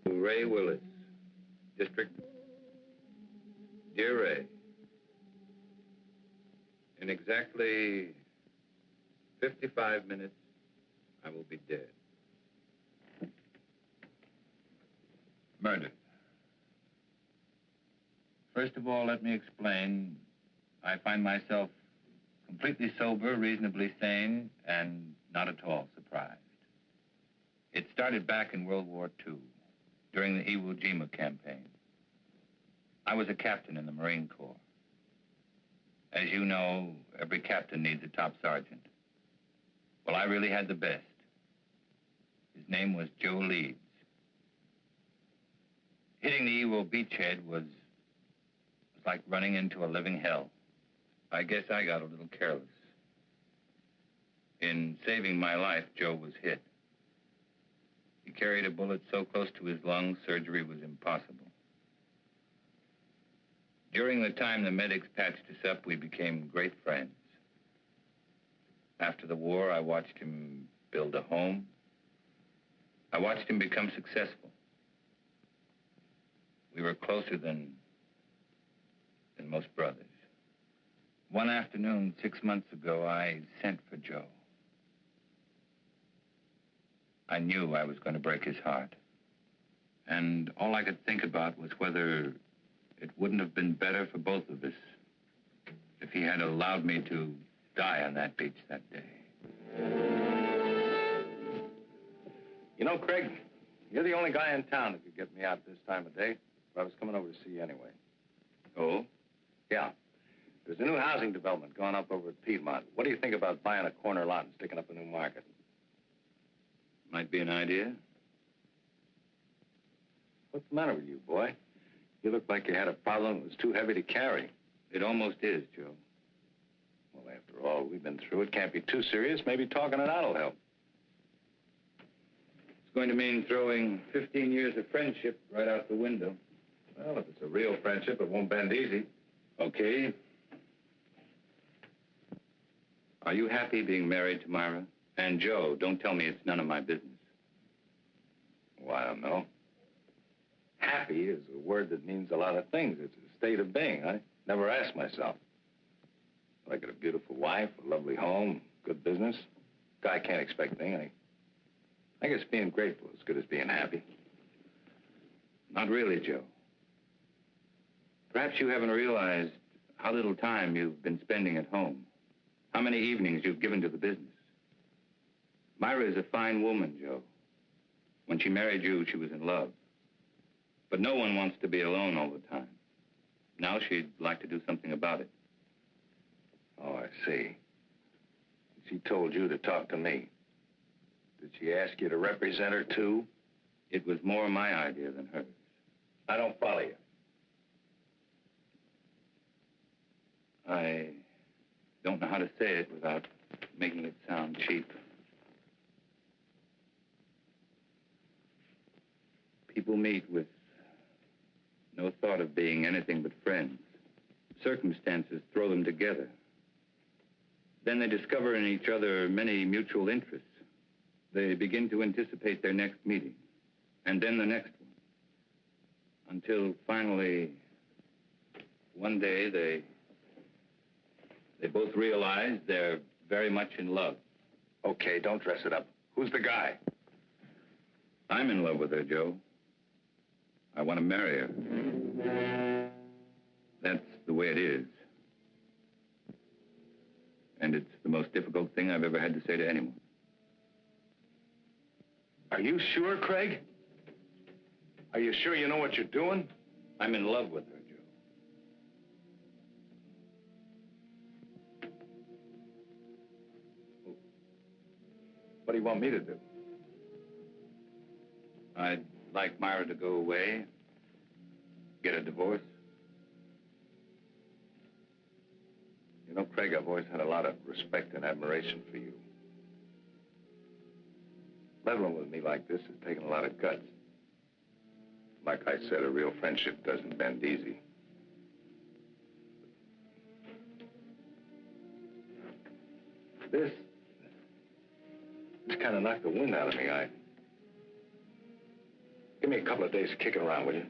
To Ray Willis, District. Dear Ray, in exactly 55 minutes, I will be dead. Murdered. First of all, let me explain. I find myself completely sober, reasonably sane, and not at all surprised. It started back in World War II, during the Iwo Jima campaign. I was a captain in the Marine Corps. As you know, every captain needs a top sergeant. Well, I really had the best. His name was Joe Leeds. Hitting the Iwo beachhead was like running into a living hell. I guess I got a little careless. In saving my life, Joe was hit. He carried a bullet so close to his lungs, surgery was impossible. During the time the medics patched us up, we became great friends. After the war, I watched him build a home. I watched him become successful. We were closer than most brothers. One afternoon, 6 months ago, I sent for Joe. I knew I was going to break his heart. And all I could think about was whether it wouldn't have been better for both of us if he had allowed me to die on that beach that day. You know, Craig, you're the only guy in town that could get me out this time of day. But I was coming over to see you anyway. Oh? Yeah. There's a new housing development going up over at Piedmont. What do you think about buying a corner lot and sticking up a new market? Might be an idea. What's the matter with you, boy? You look like you had a problem that was too heavy to carry. It almost is, Joe. Well, after all we've been through, it can't be too serious. Maybe talking it out will help. It's going to mean throwing 15 years of friendship right out the window. Well, if it's a real friendship, it won't bend easy. Okay. Are you happy being married to Myra? And Joe, don't tell me it's none of my business. Well, I don't know. Happy is a word that means a lot of things. It's a state of being. I never asked myself. I got a beautiful wife, a lovely home, good business. Guy can't expect anything. I guess being grateful is as good as being happy. Not really, Joe. Perhaps you haven't realized how little time you've been spending at home. How many evenings you've given to the business. Myra is a fine woman, Joe. When she married you, she was in love. But no one wants to be alone all the time. Now she'd like to do something about it. Oh, I see. She told you to talk to me. Did she ask you to represent her, too? It was more my idea than hers. I don't follow you. I don't know how to say it without making it sound cheap. People meet with no thought of being anything but friends. Circumstances throw them together. Then they discover in each other many mutual interests. They begin to anticipate their next meeting, and then the next one. Until finally, one day, they both realize they're very much in love. Okay, don't dress it up. Who's the guy? I'm in love with her, Joe. I want to marry her. That's the way it is. And it's the most difficult thing I've ever had to say to anyone. Are you sure, Craig? Are you sure you know what you're doing? I'm in love with her, Joe. What do you want me to do? I'd like Myra to go away, get a divorce. You know, Craig, I've always had a lot of respect and admiration for you. Leveling with me like this has taken a lot of guts. Like I said, a real friendship doesn't bend easy. It's kind of knocked the wind out of me. Give me a couple of days to kick it around, will you?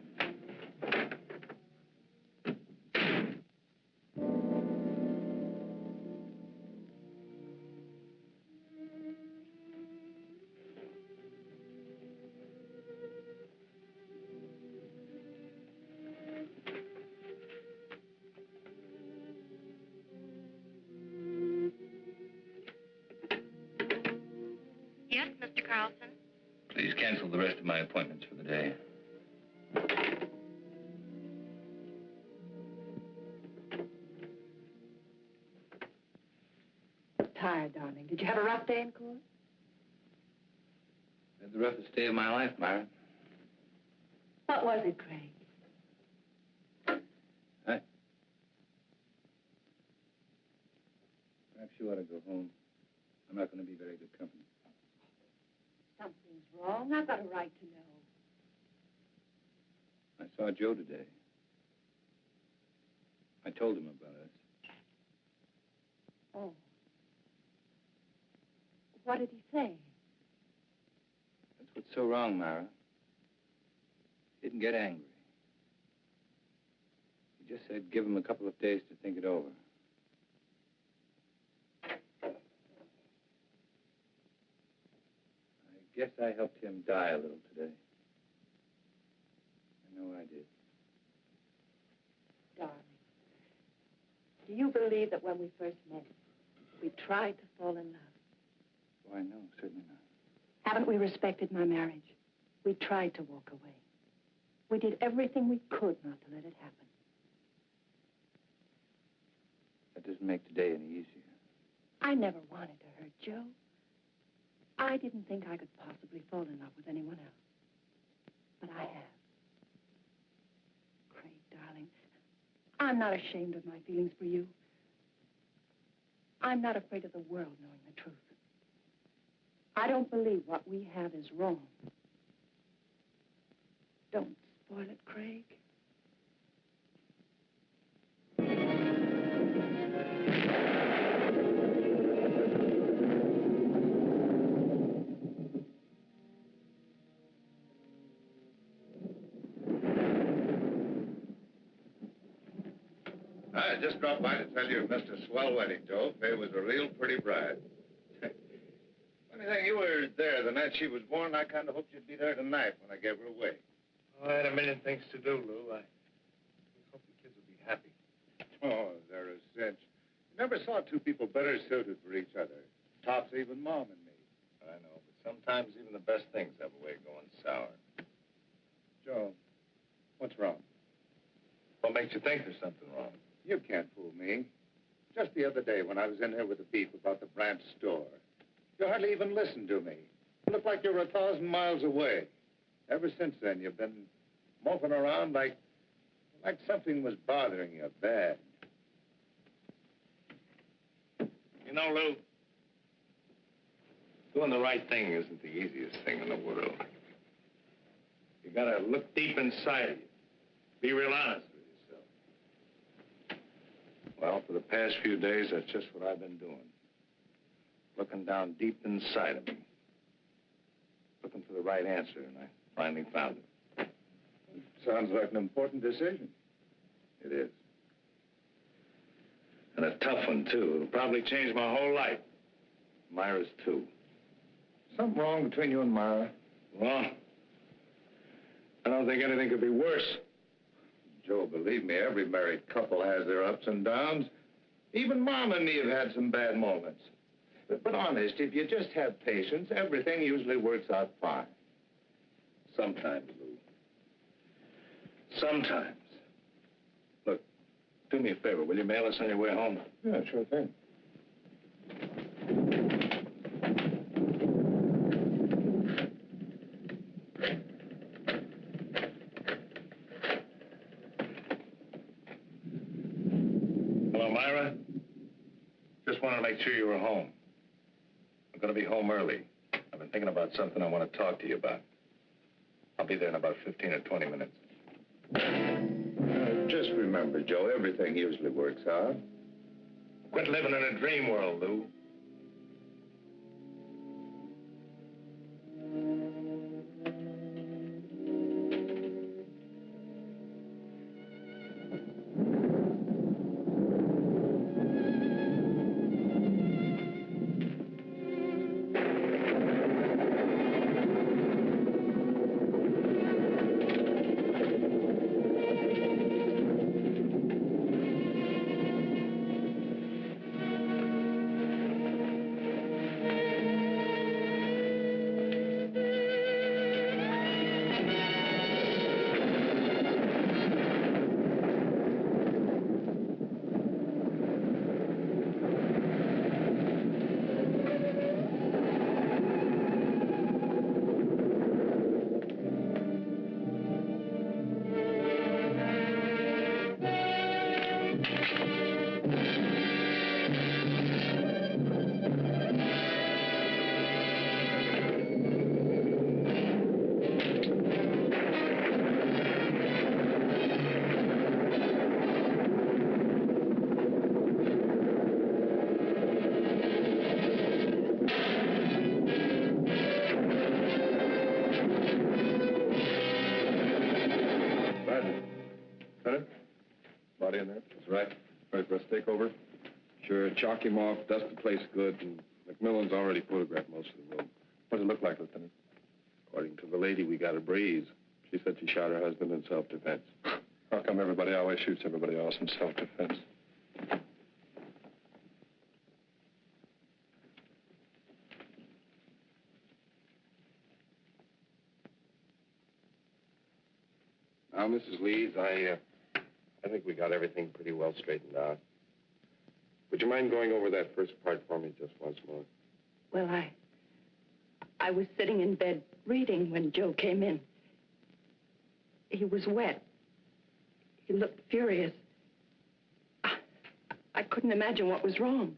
Yes, Mr. Carlson? Please cancel the rest of my appointments for the day. Tired, darling. Did you have a rough day in court? Had the roughest day of my life, Myra. What was it, Craig? Perhaps you ought to go home. I'm not going to be very good company. Something's wrong. I've got a right to know. I saw Joe today. I told him about us. Oh. What did he say? That's what's so wrong, Myra. He didn't get angry. He just said give him a couple of days to think it over. I guess I helped him die a little today. I know I did. Darling, do you believe that when we first met, we tried to fall in love? Why, no, certainly not. Haven't we respected my marriage? We tried to walk away. We did everything we could not to let it happen. That doesn't make today any easier. I never wanted to hurt Joe. I didn't think I could possibly fall in love with anyone else. But I have. Craig, darling, I'm not ashamed of my feelings for you. I'm not afraid of the world knowing the truth. I don't believe what we have is wrong. Don't spoil it, Craig. I just dropped by to tell you Mr. Swell wedding, Joe. Faye was a real pretty bride. Funny thing, you were there the night she was born. I kind of hoped you'd be there tonight when I gave her away. Oh, I had a million things to do, Lou. I hope the kids will be happy. Oh, they're a cinch. Never saw two people better suited for each other. Tops even Mom and me. I know, but sometimes even the best things have a way of going sour. Joe, what's wrong? What makes you think there's something wrong? You can't fool me. Just the other day when I was in here with the beef about the branch store, you hardly even listened to me. You looked like you were 1,000 miles away. Ever since then, you've been moping around like something was bothering you bad. You know, Lou, doing the right thing isn't the easiest thing in the world. You gotta look deep inside of you. Be real honest with yourself. Well, for the past few days, that's just what I've been doing. Looking down deep inside of me. Looking for the right answer, and I finally found it. Sounds like an important decision. It is. And a tough one, too. It'll probably change my whole life. Myra's, too. Something wrong between you and Myra? Well, I don't think anything could be worse. Joe, believe me, every married couple has their ups and downs. Even Mom and me have had some bad moments. But honest, if you just have patience, everything usually works out fine. Sometimes, Lou. Sometimes. Look, do me a favor. Will you mail us on your way home? Yeah, sure thing. Hello, Myra. Just wanted to make sure you were home. I'm going to be home early. I've been thinking about something I want to talk to you about. I'll be there in about 15 or 20 minutes. Just remember, Joe, everything usually works out. Quit living in a dream world, Lou. That's right. Ready for us to take over? Sure. Chalk him off, dust the place good, and McMillan's already photographed most of the room. What does it look like, Lieutenant? According to the lady, we got a breeze. She said she shot her husband in self-defense. How come everybody always shoots everybody else in self-defense? Now, Mrs. Leeds, I think we got everything pretty well straightened out. Would you mind going over that first part for me just once more? Well, I was sitting in bed reading when Joe came in. He was wet. He looked furious. I couldn't imagine what was wrong.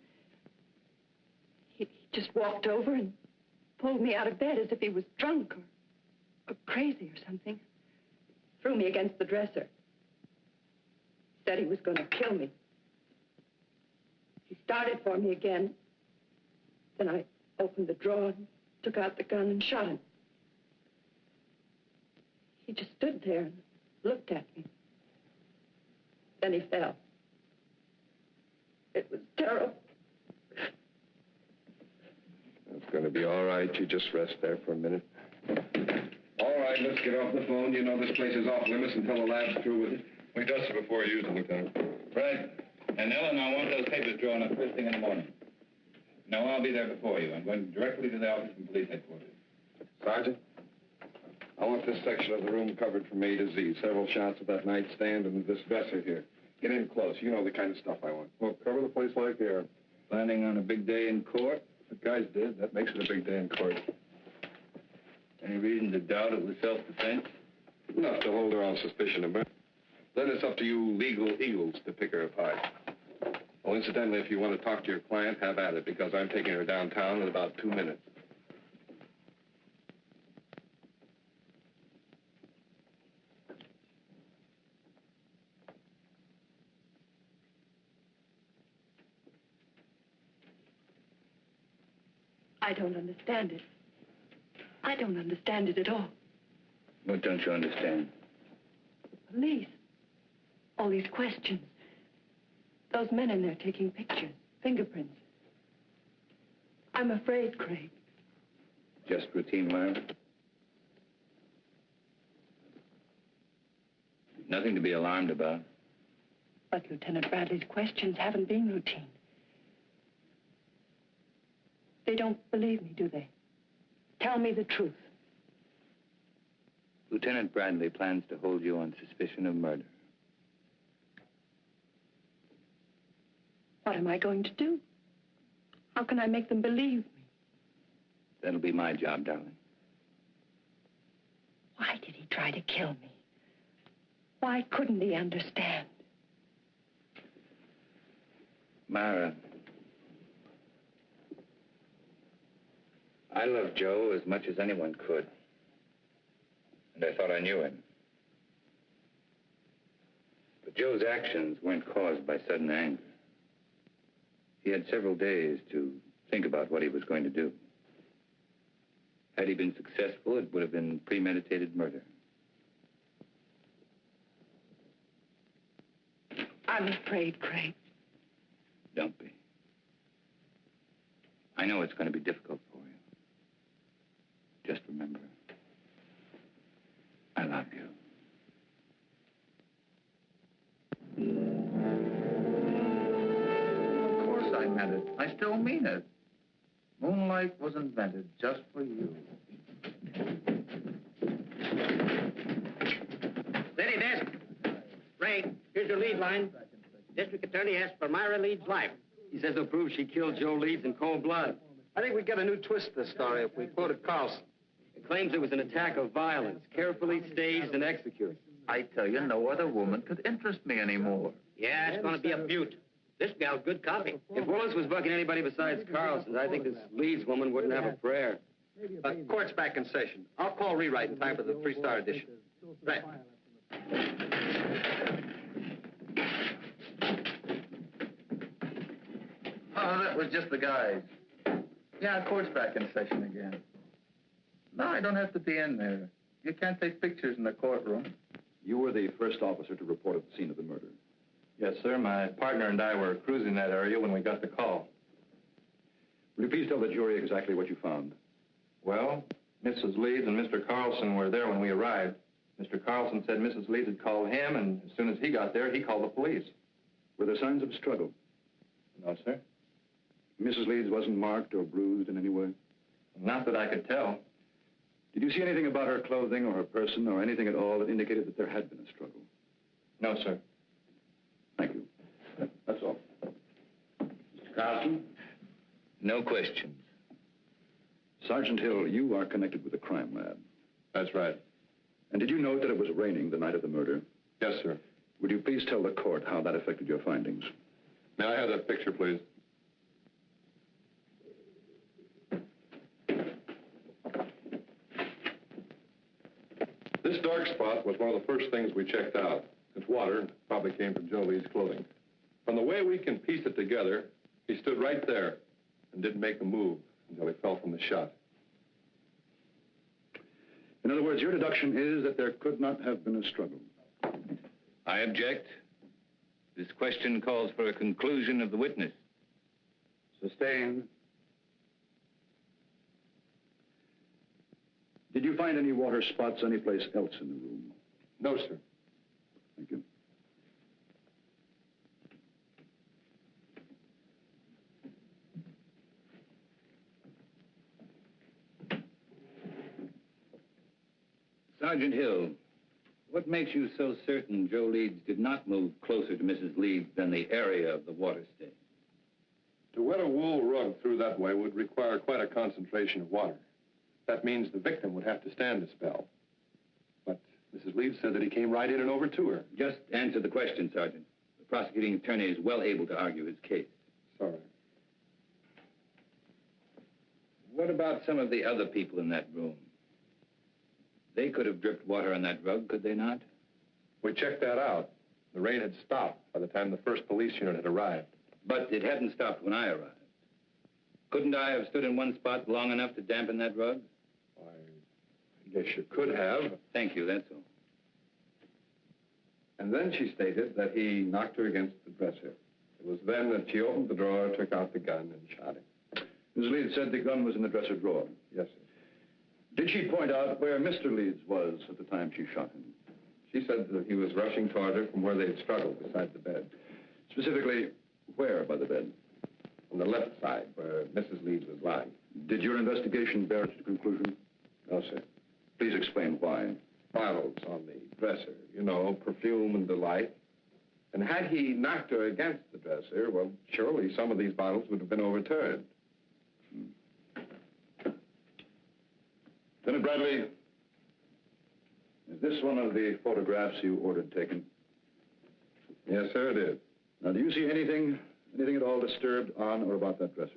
He just walked over and pulled me out of bed as if he was drunk or crazy or something. Threw me against the dresser. Said he was going to kill me. He started for me again. Then I opened the drawer and took out the gun and shot him. He just stood there and looked at me. Then he fell. It was terrible. It's going to be all right. You just rest there for a minute. All right, let's get off the phone. You know this place is off limits until the lab's through with it. We dust it before you use it, Lieutenant. Right. And Ellen, I want those papers drawn up first thing in the morning. No, I'll be there before you. I'm going directly to the office from police headquarters. Sergeant, I want this section of the room covered from A to Z. Several shots of that nightstand and this dresser here. Get in close. You know the kind of stuff I want. Well, cover the place like air. Planning on a big day in court? The guy's dead. That makes it a big day in court. Any reason to doubt it was self-defense? Enough to hold her on suspicion of murder. Then it's up to you legal eagles to pick her apart. Oh, incidentally, if you want to talk to your client, have at it, because I'm taking her downtown in about 2 minutes. I don't understand it. I don't understand it at all. What don't you understand? The police. All these questions. Those men in there taking pictures, fingerprints. I'm afraid, Craig. Just routine, Myra? Nothing to be alarmed about. But Lieutenant Bradley's questions haven't been routine. They don't believe me, do they? Tell me the truth. Lieutenant Bradley plans to hold you on suspicion of murder. What am I going to do? How can I make them believe me? That'll be my job, darling. Why did he try to kill me? Why couldn't he understand? Myra, I love Joe as much as anyone could. And I thought I knew him. But Joe's actions weren't caused by sudden anger. He had several days to think about what he was going to do. Had he been successful, it would have been premeditated murder. I'm afraid, Craig. Don't be. I know it's going to be difficult for you. Just remember, I love you. Of course I meant it. I still mean it. Moonlight was invented just for you. Steady, desk. Ray, here's your lead line. District Attorney asks for Myra Leeds' life. He says he'll prove she killed Joe Leeds in cold blood. I think we get a new twist to this story if we quoted Carlson. It claims it was an attack of violence, carefully staged and executed. I tell you, no other woman could interest me anymore. Yeah, it's going to be a beaut. This gal's good copy. If Willis was bucking anybody besides Carlson, I think this Leeds woman wouldn't have a prayer. Court's back in session. I'll call rewrite in time for the 3-star edition. Right. Oh, that was just the guys. Yeah, court's back in session again. No, I don't have to be in there. You can't take pictures in the courtroom. You were the first officer to report at the scene of the murder. Yes, sir. My partner and I were cruising that area when we got the call. Will you please tell the jury exactly what you found? Well, Mrs. Leeds and Mr. Carlson were there when we arrived. Mr. Carlson said Mrs. Leeds had called him, and as soon as he got there, he called the police. Were there signs of struggle? No, sir. Mrs. Leeds wasn't marked or bruised in any way? Not that I could tell. Did you see anything about her clothing or her person or anything at all that indicated that there had been a struggle? No, sir. Thank you. That's all. Mr. Carlson? No questions. Sergeant Hill, you are connected with the crime lab. That's right. And did you note that it was raining the night of the murder? Yes, sir. Would you please tell the court how that affected your findings? May I have that picture, please? This dark spot was one of the first things we checked out. Its water probably came from Joe Lee's clothing. From the way we can piece it together, he stood right there and didn't make a move until he fell from the shot. In other words, your deduction is that there could not have been a struggle. I object. This question calls for a conclusion of the witness. Sustained. Did you find any water spots anyplace else in the room? No, sir. Thank you. Sergeant Hill, what makes you so certain Joe Leeds did not move closer to Mrs. Leeds than the area of the water stain? To wet a wool rug through that way would require quite a concentration of water. That means the victim would have to stand a spell. But Mrs. Leeds said that he came right in and over to her. Just answer the question, Sergeant. The prosecuting attorney is well able to argue his case. Sorry. What about some of the other people in that room? They could have dripped water on that rug, could they not? We checked that out. The rain had stopped by the time the first police unit had arrived. But it hadn't stopped when I arrived. Couldn't I have stood in one spot long enough to dampen that rug? Why, I guess you could have. Thank you, that's all. And then she stated that he knocked her against the dresser. It was then that she opened the drawer, took out the gun, and shot him. Ms. Leeds said the gun was in the dresser drawer. Yes, sir. Did she point out where Mr. Leeds was at the time she shot him? She said that he was rushing toward her from where they had struggled beside the bed. Specifically, where by the bed? On the left side, where Mrs. Leeds was lying. Did your investigation bear its conclusion? No, sir. Please explain why. Bottles on the dresser, you know, perfume and the like. And had he knocked her against the dresser, well, surely some of these bottles would have been overturned. Lieutenant Bradley, is this one of the photographs you ordered taken? Yes, sir, it is. Now, do you see anything at all disturbed on or about that dresser?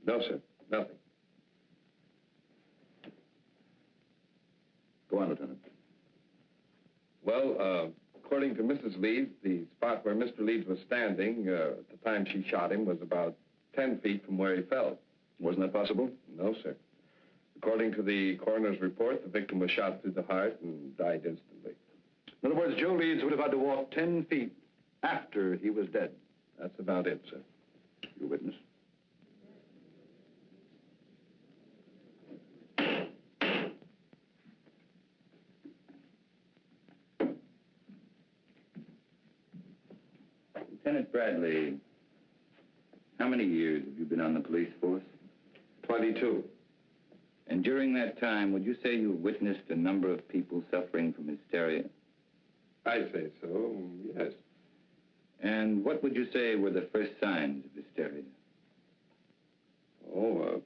No, sir, nothing. Go on, Lieutenant. Well, according to Mrs. Leeds, the spot where Mr. Leeds was standing at the time she shot him was about 10 feet from where he fell. Wasn't that possible? No, sir. According to the coroner's report, the victim was shot through the heart and died instantly. In other words, Joe Leeds would have had to walk 10 feet after he was dead. That's about it, sir. Your witness. Lieutenant Bradley, how many years have you been on the police force? 22. And during that time, would you say you witnessed a number of people suffering from hysteria? I'd say so, yes. And what would you say were the first signs of hysteria? Oh,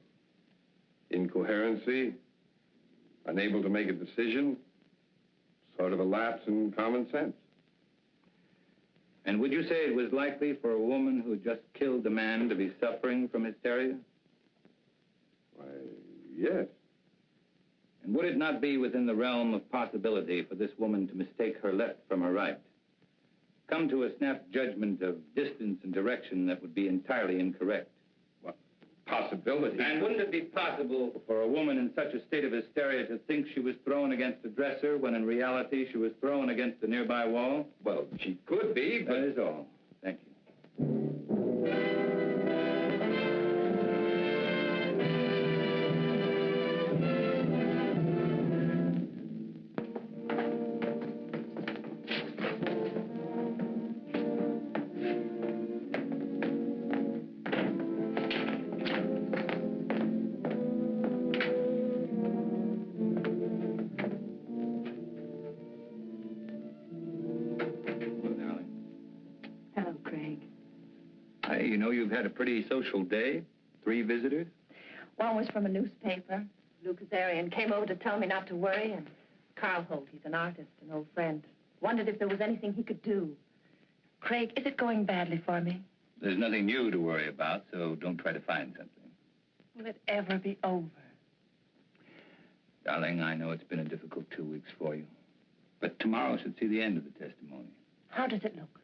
incoherency, unable to make a decision, sort of a lapse in common sense. And would you say it was likely for a woman who had just killed a man to be suffering from hysteria? Why, yes. And would it not be within the realm of possibility for this woman to mistake her left from her right? Come to a snap judgment of distance and direction that would be entirely incorrect? Well, possibility. And wouldn't it be possible for a woman in such a state of hysteria to think she was thrown against a dresser when in reality she was thrown against a nearby wall? Well, she could be, but... That is all. Thank you. You know, you've had a pretty social day. 3 visitors. One was from a newspaper. Lou Kazarian came over to tell me not to worry, and Carl Holt, he's an artist, an old friend. Wondered if there was anything he could do. Craig, is it going badly for me? There's nothing new to worry about, so don't try to find something. Will it ever be over? Darling, I know it's been a difficult 2 weeks for you. But tomorrow should see the end of the testimony. How does it look?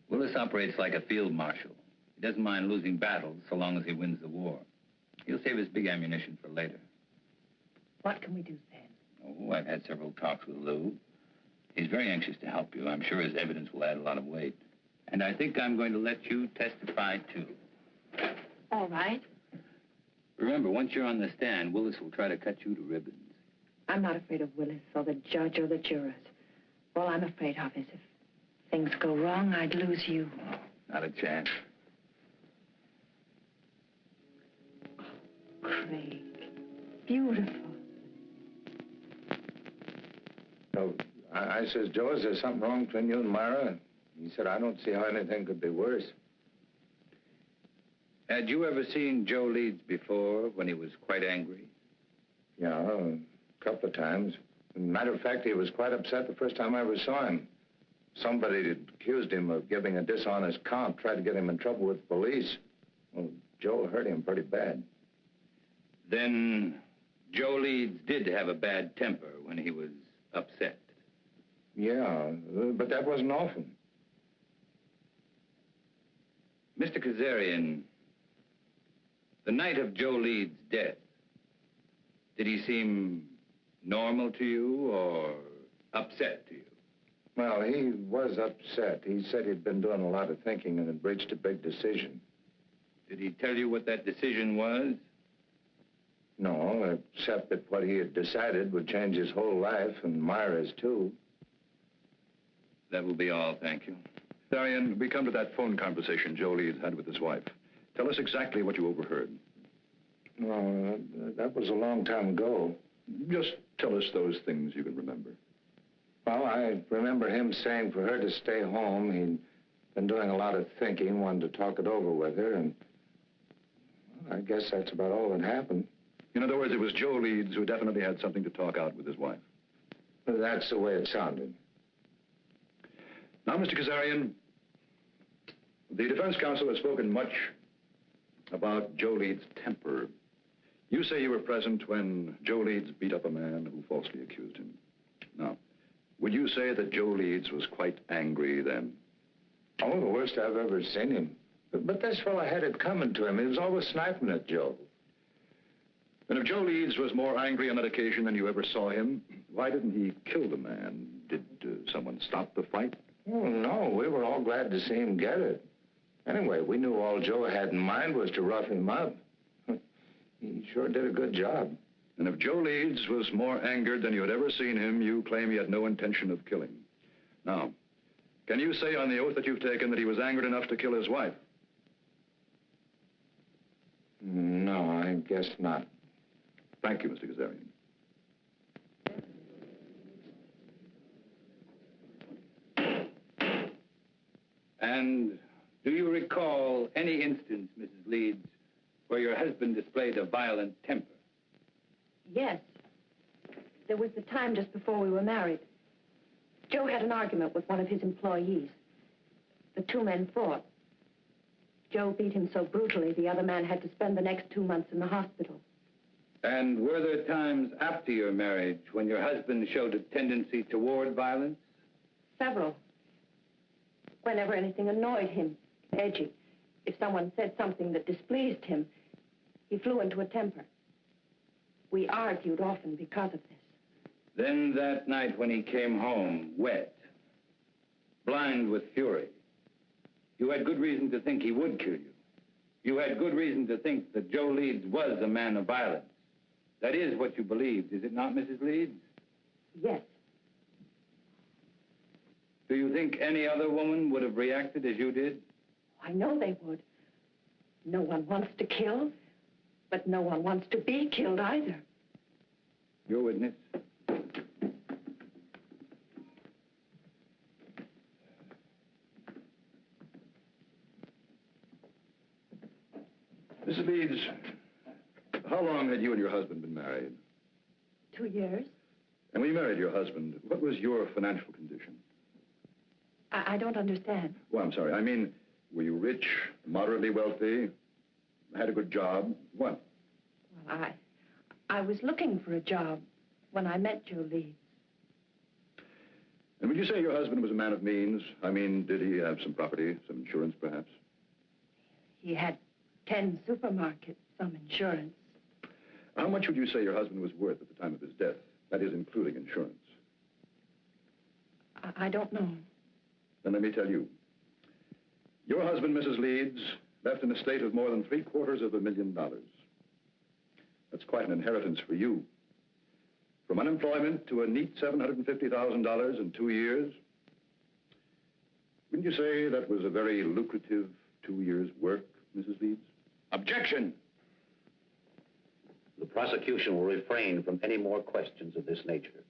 Willis operates like a field marshal. He doesn't mind losing battles so long as he wins the war. He'll save his big ammunition for later. What can we do then? Oh, I've had several talks with Lou. He's very anxious to help you. I'm sure his evidence will add a lot of weight. And I think I'm going to let you testify, too. All right. Remember, once you're on the stand, Willis will try to cut you to ribbons. I'm not afraid of Willis or the judge or the jurors. All I'm afraid of is if things go wrong, I'd lose you. Oh, not a chance. Craig. Beautiful. So I says, Joe, is there something wrong between you and Myra? He said, I don't see how anything could be worse. Had you ever seen Joe Leeds before when he was quite angry? Yeah, a couple of times. Matter of fact, he was quite upset the first time I ever saw him. Somebody had accused him of giving a dishonest count, tried to get him in trouble with the police. Well, Joe hurt him pretty bad. Then Joe Leeds did have a bad temper when he was upset. Yeah, but that wasn't often. Mr. Kazarian, the night of Joe Leeds' death, did he seem normal to you or upset to you? Well, he was upset. He said he'd been doing a lot of thinking and had reached a big decision. Did he tell you what that decision was? No, except that what he had decided would change his whole life, and Myra's, too. That will be all, thank you. Darian, we come to that phone conversation Joe Leeds had with his wife. Tell us exactly what you overheard. No, that was a long time ago. Just tell us those things you can remember. Well, I remember him saying for her to stay home. He'd been doing a lot of thinking, wanted to talk it over with her, and well, I guess that's about all that happened. In other words, it was Joe Leeds who definitely had something to talk out with his wife. That's the way it sounded. Now, Mr. Kazarian, the defense counsel has spoken much about Joe Leeds' temper. You say you were present when Joe Leeds beat up a man who falsely accused him. Now, would you say that Joe Leeds was quite angry then? Oh, the worst I've ever seen him. But this fellow had it coming to him. He was always sniping at Joe. And if Joe Leeds was more angry on that occasion than you ever saw him, why didn't he kill the man? Did someone stop the fight? Oh, no, we were all glad to see him get it. Anyway, we knew all Joe had in mind was to rough him up. He sure did a good job. And if Joe Leeds was more angered than you had ever seen him, you claim he had no intention of killing. Now, can you say on the oath that you've taken that he was angered enough to kill his wife? No, I guess not. Thank you, Mr. Kazarian. And do you recall any instance, Mrs. Leeds, where your husband displayed a violent temper? Yes. There was the time just before we were married. Joe had an argument with one of his employees. The 2 men fought. Joe beat him so brutally, the other man had to spend the next 2 months in the hospital. And were there times after your marriage when your husband showed a tendency toward violence? Several. Whenever anything annoyed him, edgy. If someone said something that displeased him, He flew into a temper. We argued often because of this. Then that night when he came home, wet, blind with fury, you had good reason to think he would kill you. You had good reason to think that Joe Leeds was a man of violence. That is what you believed, is it not, Mrs. Leeds? Yes. Do you think any other woman would have reacted as you did? I know they would. No one wants to kill, but no one wants to be killed either. Your witness. Mrs. Leeds, how long had you and your husband been married? 2 years. And when you married your husband, what was your financial condition? I don't understand. Well, I'm sorry. I mean, were you rich, moderately wealthy, had a good job? What? Well, I was looking for a job when I met Joe Leeds. And would you say your husband was a man of means? I mean, did he have some property, some insurance, perhaps? He had 10 supermarkets, some insurance. How much would you say your husband was worth at the time of his death? That is, including insurance. I don't know. Then let me tell you. Your husband, Mrs. Leeds, left an estate of more than $750,000. That's quite an inheritance for you. From unemployment to a neat $750,000 in 2 years. Wouldn't you say that was a very lucrative 2 years' work, Mrs. Leeds? Objection! The prosecution will refrain from any more questions of this nature.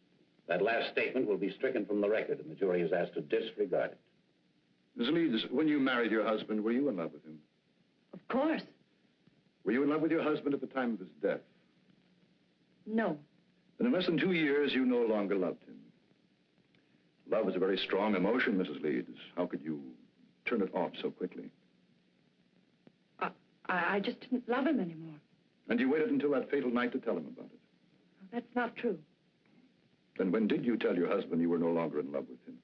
That last statement will be stricken from the record, and the jury is asked to disregard it. Mrs. Leeds, when you married your husband, were you in love with him? Of course. Were you in love with your husband at the time of his death? No. Then in less than 2 years, you no longer loved him. Love is a very strong emotion, Mrs. Leeds. How could you turn it off so quickly? I just didn't love him anymore. And you waited until that fatal night to tell him about it? That's not true. Then when did you tell your husband you were no longer in love with him?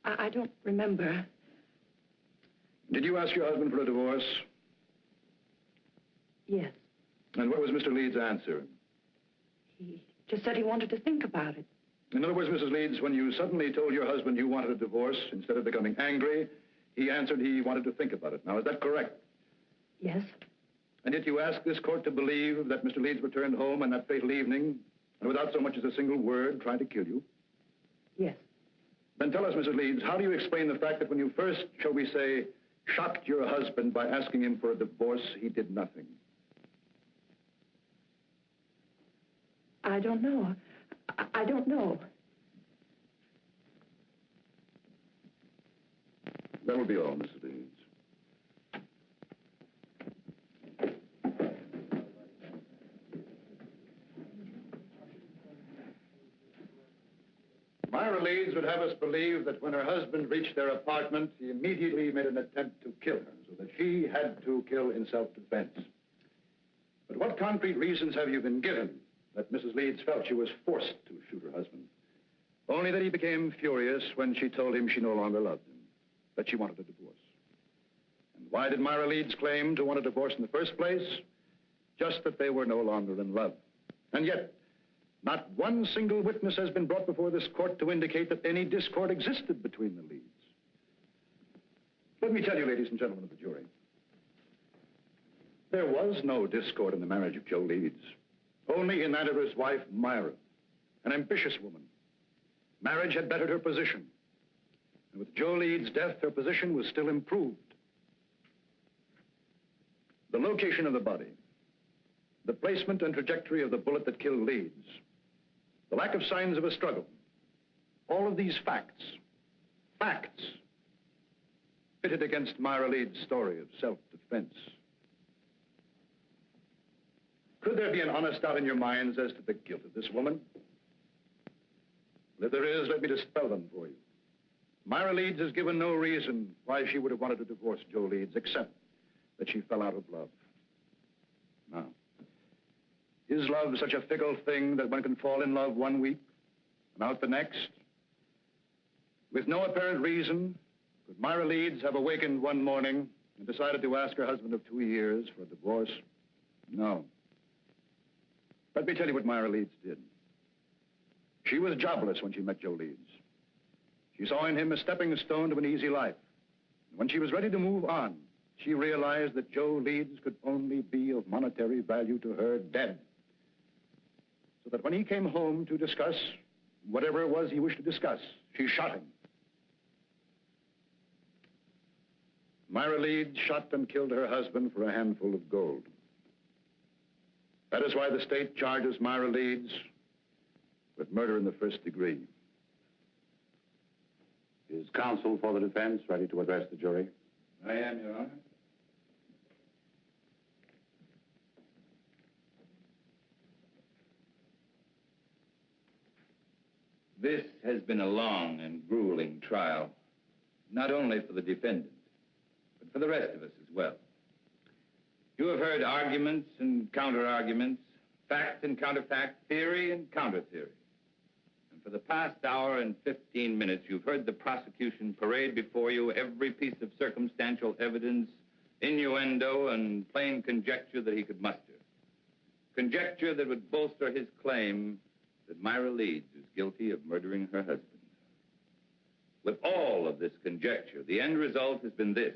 I don't remember. Did you ask your husband for a divorce? Yes. And what was Mr. Leeds' answer? He just said he wanted to think about it. In other words, Mrs. Leeds, when you suddenly told your husband you wanted a divorce, instead of becoming angry, he answered he wanted to think about it. Now, is that correct? Yes. And yet you asked this court to believe that Mr. Leeds returned home on that fatal evening, and without so much as a single word, tried to kill you? Yes. Then tell us, Mrs. Leeds, how do you explain the fact that when you first, shall we say, shocked your husband by asking him for a divorce, he did nothing? I don't know. I don't know. That will be all, Mrs. Leeds. Myra Leeds would have us believe that when her husband reached their apartment, he immediately made an attempt to kill her, so that she had to kill in self-defense. But what concrete reasons have you been given that Mrs. Leeds felt she was forced to shoot her husband? Only that he became furious when she told him she no longer loved him, that she wanted a divorce. And why did Myra Leeds claim to want a divorce in the first place? Just that they were no longer in love. And yet, not one single witness has been brought before this court to indicate that any discord existed between the Leeds. Let me tell you, ladies and gentlemen of the jury, there was no discord in the marriage of Joe Leeds, only in that of his wife, Myra, an ambitious woman. Marriage had bettered her position, and with Joe Leeds' death, her position was still improved. The location of the body, the placement and trajectory of the bullet that killed Leeds, the lack of signs of a struggle, all of these facts, pitted against Myra Leeds' story of self-defense. Could there be an honest doubt in your minds as to the guilt of this woman? Well, if there is, let me dispel them for you. Myra Leeds has given no reason why she would have wanted to divorce Joe Leeds, except that she fell out of love. Now, is love such a fickle thing that one can fall in love one week and out the next? With no apparent reason, could Myra Leeds have awakened one morning and decided to ask her husband of 2 years for a divorce? No. Let me tell you what Myra Leeds did. She was jobless when she met Joe Leeds. She saw in him a stepping stone to an easy life. And when she was ready to move on, she realized that Joe Leeds could only be of monetary value to her dead. So that when he came home to discuss whatever it was he wished to discuss, she shot him. Myra Leeds shot and killed her husband for a handful of gold. That is why the state charges Myra Leeds with murder in the first degree. Is counsel for the defense ready to address the jury? I am, Your Honor. This has been a long and grueling trial, not only for the defendant, but for the rest of us as well. You have heard arguments and counter-arguments, fact and counterfact, theory and counter-theory. And for the past hour and 15 minutes, you've heard the prosecution parade before you every piece of circumstantial evidence, innuendo, and plain conjecture that he could muster. Conjecture that would bolster his claim that Myra Leeds is guilty of murdering her husband. With all of this conjecture, the end result has been this.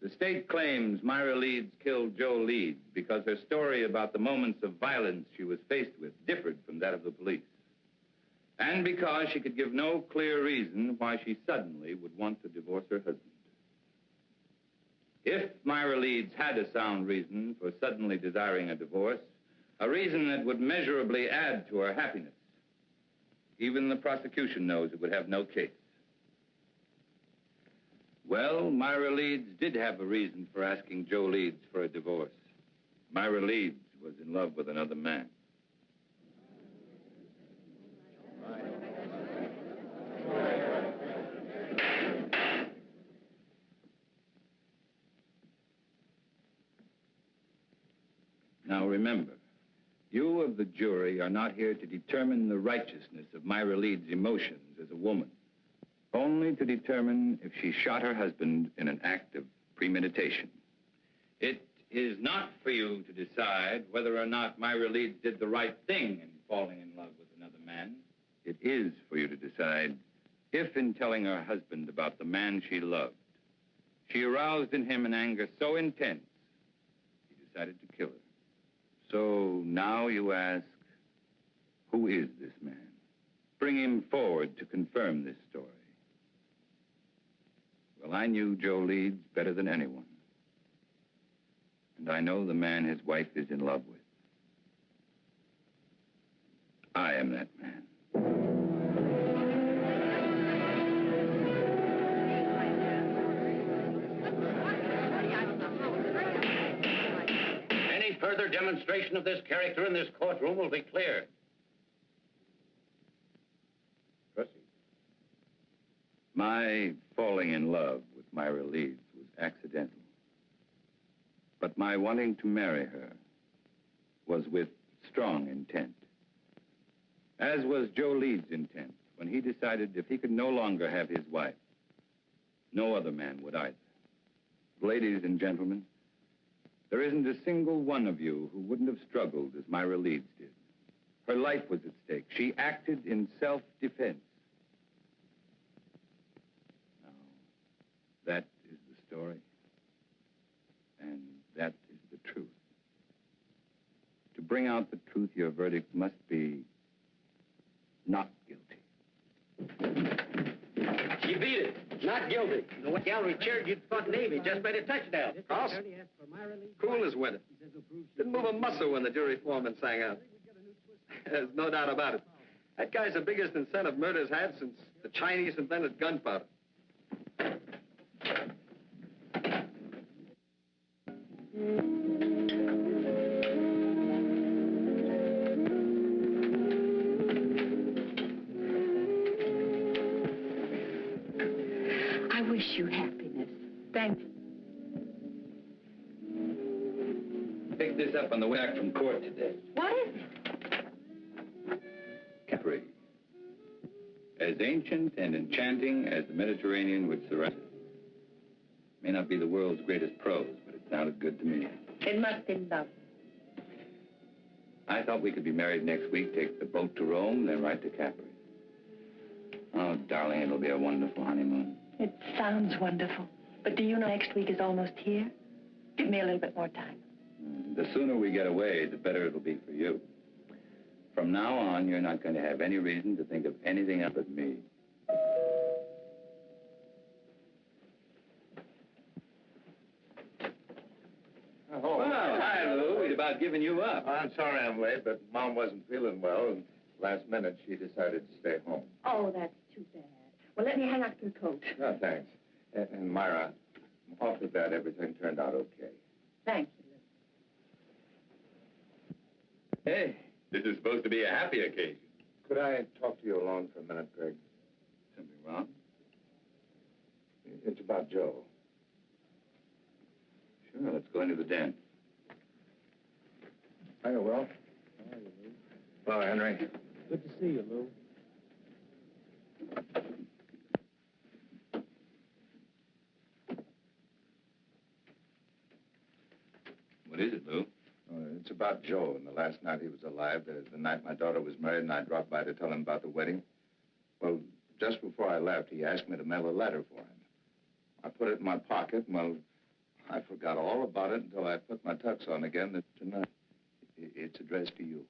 The state claims Myra Leeds killed Joe Leeds because her story about the moments of violence she was faced with differed from that of the police. And because she could give no clear reason why she suddenly would want to divorce her husband. If Myra Leeds had a sound reason for suddenly desiring a divorce, a reason that would measurably add to her happiness, even the prosecution knows it would have no case. Well, Myra Leeds did have a reason for asking Joe Leeds for a divorce. Myra Leeds was in love with another man. Now remember, you of the jury are not here to determine the righteousness of Myra Leeds' emotions as a woman. Only to determine if she shot her husband in an act of premeditation. It is not for you to decide whether or not Myra Leeds did the right thing in falling in love with another man. It is for you to decide if, in telling her husband about the man she loved, she aroused in him an anger so intense, he decided to kill her. So now you ask, who is this man? Bring him forward to confirm this story. Well, I knew Joe Leeds better than anyone. And I know the man his wife is in love with. I am that man. Any further demonstration of this character in this courtroom will be clear. My falling in love with Myra Leeds was accidental. But my wanting to marry her was with strong intent. As was Joe Leeds' intent when he decided if he could no longer have his wife, no other man would either. Ladies and gentlemen, there isn't a single one of you who wouldn't have struggled as Myra Leeds did. Her life was at stake. She acted in self-defense. That is the story. And that is the truth. To bring out the truth, your verdict must be not guilty. She beat it. Not guilty. The gallery cheered you'd fought Navy. Just made a touchdown. Cross? Cool as winter. Didn't move a muscle when the jury foreman sang out. There's no doubt about it. That guy's the biggest incentive murder's had since the Chinese invented gunpowder. I wish you happiness. Thank you. Picked this up on the way back from court today. What is it? Capri. As ancient and enchanting as the Mediterranean which surrounds it. May not be the world's greatest prose, but it sounded good to me. It must be lovely. I thought we could be married next week, take the boat to Rome, then right to Caterers. Oh, darling, it'll be a wonderful honeymoon. It sounds wonderful. But do you know next week is almost here? Give me a little bit more time. The sooner we get away, the better it'll be for you. From now on, you're not going to have any reason to think of anything else but me. Oh, well, hi, Lou. We'd about given you up. I'm sorry I'm late, but Mom wasn't feeling well, and last minute she decided to stay home. Oh, that's too bad. Well, let me hang up your coat. No, thanks. And Myra, I'm awfully glad everything turned out okay. Thank you, Lou. Hey, this is supposed to be a happy occasion. Could I talk to you alone for a minute, Greg? Something wrong? It's about Joe. Sure, let's go into the den. Hiya, Will. How are you, Lou? Hello, Henry. Good to see you, Lou. What is it, Lou? It's about Joe and the last night he was alive, the night my daughter was married, and I dropped by to tell him about the wedding. Well, just before I left, he asked me to mail a letter for him. I put it in my pocket, and, well, I forgot all about it until I put my tux on again tonight. It's addressed to you.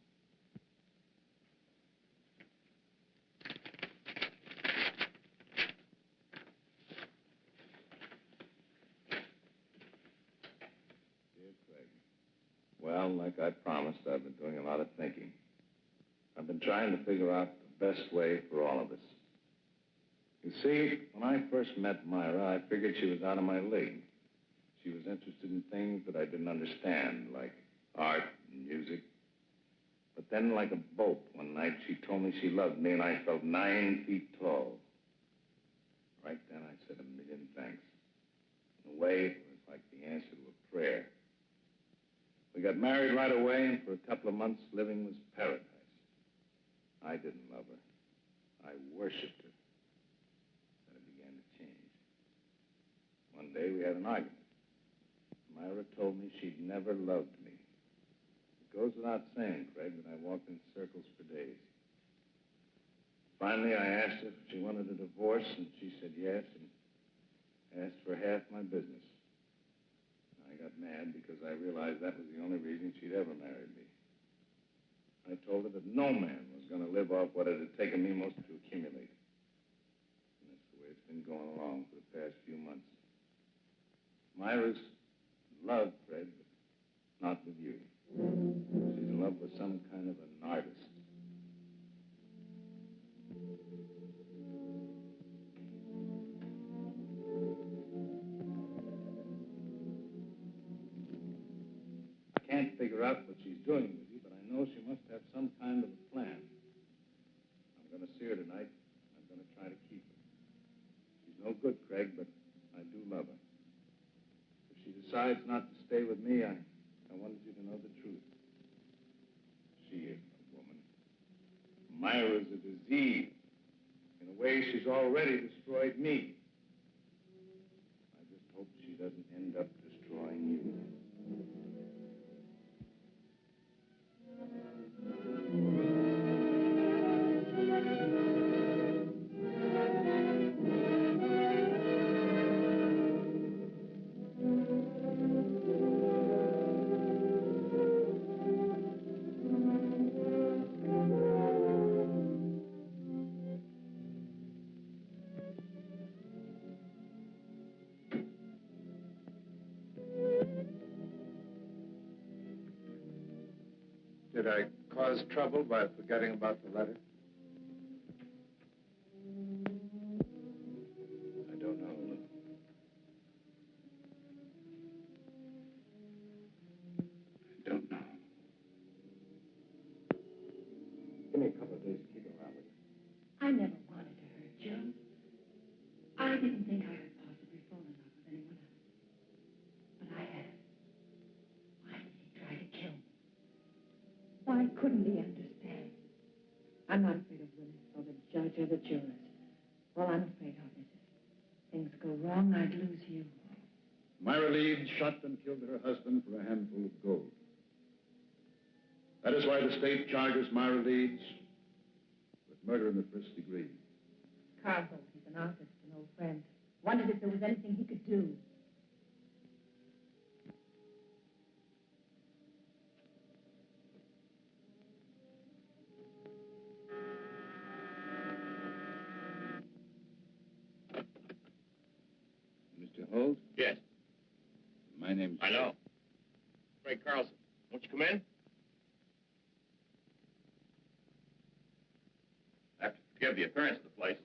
Dear Craig, well, like I promised, I've been doing a lot of thinking. I've been trying to figure out the best way for all of us. You see, when I first met Myra, I figured she was out of my league. She was interested in things that I didn't understand, like art and music. But then, like a boat, one night she told me she loved me, and I felt 9 feet tall. Right then, I said a million thanks. In a way, it was like the answer to a prayer. We got married right away, and for a couple of months, living was paradise. I didn't love her. I worshipped her. Then it began to change. One day, we had an argument. Myra told me she'd never loved me. It goes without saying, Craig, that I walked in circles for days. Finally, I asked her if she wanted a divorce, and she said yes, and asked for half my business. I got mad because I realized that was the only reason she'd ever married me. I told her that no man was going to live off what it had taken me most to accumulate. And that's the way it's been going along for the past few months. Myra's in love, Fred, but not with you. She's in love with some kind of an artist. I can't figure out what she's doing with you, but I know she must have some kind of a plan. I'm going to see her tonight. I'm going to try to keep her. She's no good, Craig, but I do love her. If she decides not to stay with me, I wanted you to know the truth. She isn't a woman. Myra's a disease. In a way, she's already destroyed me. I just hope she doesn't end up destroying you. Did I cause trouble by forgetting about the letter? I don't know. I don't know. Give me a couple of days to keep around with you. I never wanted to hurt Joe. I didn't think I could possibly fall in love with anyone else. But I had. Why did he try to kill me? Why couldn't he understand? I'm not afraid of Willis or the judge or the jurors. All I'm afraid of is if things go wrong, I'd lose you. Myra Leeds shot and killed her husband for a handful of gold. That is why the state charges Myra Leeds with murder in the first degree. Carl Holt, he's an artist, an old friend. Wondered if there was anything he could do. Mr. Holt? Yes. My name's... I know. Frank Carlson. Won't you come in? I have to forgive the appearance of the place.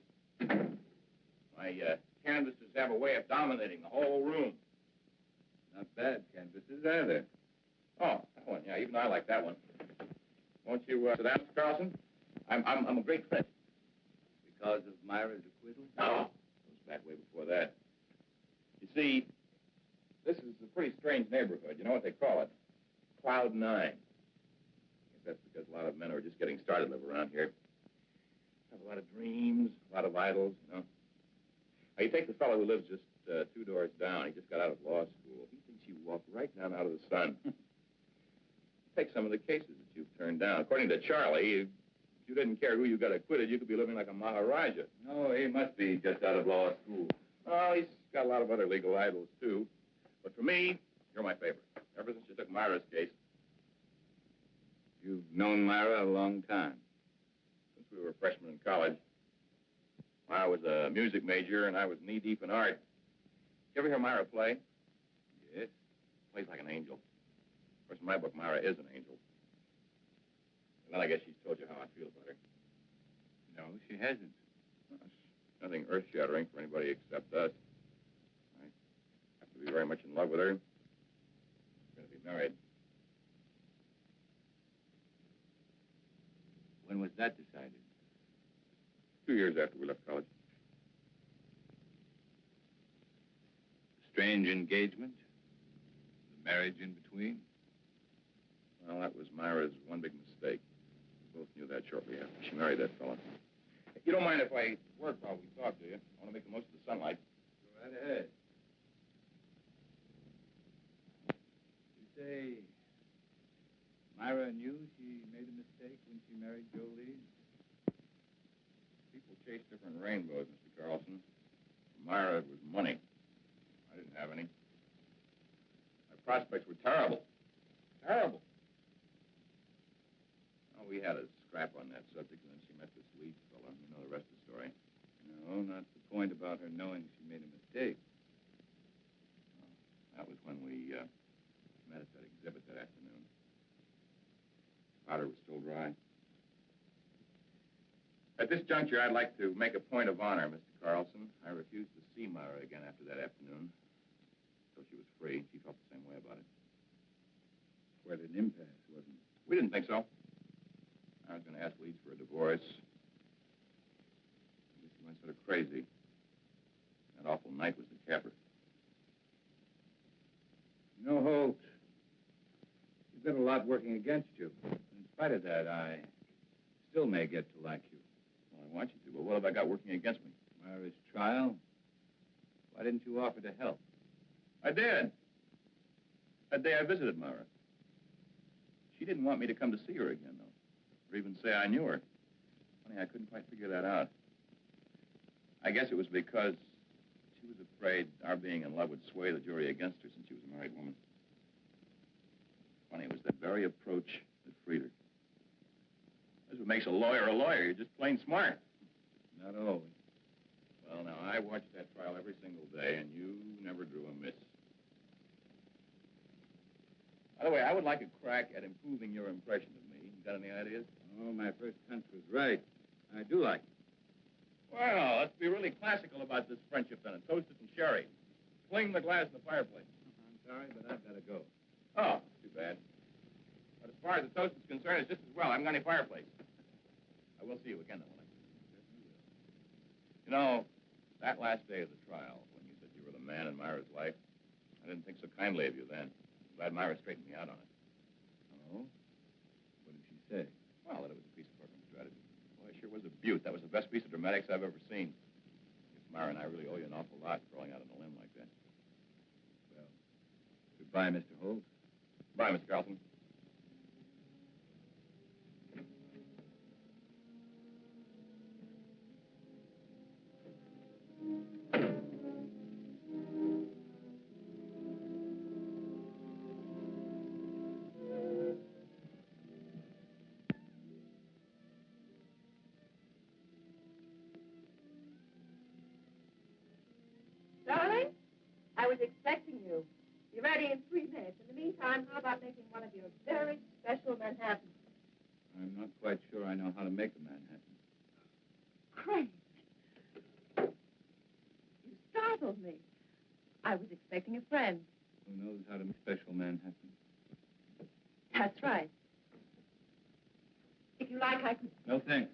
My canvases have a way of dominating the whole room. Not bad canvases either. Oh, that one. Yeah, even I like that one. Won't you sit down, Mr. Carlson? I'm a great friend. Because of Myra's acquittal? No. It goes back way before that. You see, this is a pretty strange neighborhood. You know what they call it? Cloud 9. I guess that's because a lot of men who are just getting started live around here. Have a lot of dreams, a lot of idols, you know. Now, you take the fellow who lives just 2 doors down. He just got out of law school. He thinks you walk right down out of the sun. Take some of the cases that you've turned down. According to Charlie, if you didn't care who you got acquitted, you could be living like a Maharaja. No, he must be just out of law school. Oh, he's got a lot of other legal idols, too. But for me, you're my favorite. Ever since you took Myra's case. You've known Myra a long time. Since we were freshmen in college. Myra was a music major, and I was knee-deep in art. You ever hear Myra play? Yes. Plays like an angel. Of course, in my book, Myra is an angel. And then I guess she's told you how I feel about her. No, she hasn't. Well, it's nothing earth-shattering for anybody except us. I have to be very much in love with her. We're going to be married. When was that decided? 2 years after we left college. Strange engagement? The marriage in between? Well, that was Myra's one big mistake. We both knew that shortly after she married that fella. You don't mind if I work while we talk, do you? I want to make the most of the sunlight. Go right ahead. You say Myra knew she made a mistake when she married Joe Lee? People chase different rainbows, Mr. Carlson. For Myra, it was money. I didn't have any. My prospects were terrible. Terrible. Oh, we had a scrap on that subject, and then she met this Leeds fella. You know the rest of the story. No, not the point about her knowing she made a mistake. Well, that was when we met at that exhibit that afternoon. Powder was still dry. At this juncture, I'd like to make a point of honor, Mr. Carlson. I refused to see Myra again after that afternoon. Until she was free. She felt the same way about it. Quite an impasse, wasn't it? We didn't think so. I was going to ask Leeds for a divorce. I guess he went sort of crazy. That awful night was the capper. You know, Holt, you've got a lot working against you. In spite of that, I still may get to like you. Well, I want you to, but what have I got working against me? Myra's trial? Why didn't you offer to help? I did. That day I visited Myra. She didn't want me to come to see her again, though, or even say I knew her. Funny, I couldn't quite figure that out. I guess it was because she was afraid our being in love would sway the jury against her since she was a married woman. Funny, it was that very approach that freed her. That's what makes a lawyer a lawyer. You're just plain smart. Not always. Well, now, I watched that trial every single day, and you never drew a miss. By the way, I would like a crack at improving your impression of me. You got any ideas? Oh, my first hunch was right. I do like it. Well, let's be really classical about this friendship, then, and toast it in sherry. Fling the glass in the fireplace. I'm sorry, but I've got to go. Oh, too bad. But as far as the toast is concerned, it's just as well. I haven't got any fireplace. I will see you again, though, won't I? You know, that last day of the trial, when you said you were the man in Myra's life, I didn't think so kindly of you then. I'm glad Myra straightened me out on it. Oh? What did she say? Well, that it was a piece of perfect strategy. Well, it sure was a beaut. That was the best piece of dramatics I've ever seen. I guess Myra and I really owe you an awful lot for going out on a limb like that. Well, Bye, Mr. Holt. Bye, Mr. Carlson. Darling, I was expecting you. Be ready in 3 minutes. In the meantime, how about making one of your very special Manhattans? I'm not quite sure I know how to make a Manhattan. Craig. You startled me. I was expecting a friend. Who knows how to make special Manhattan? That's right. If you like, I could... No, thanks.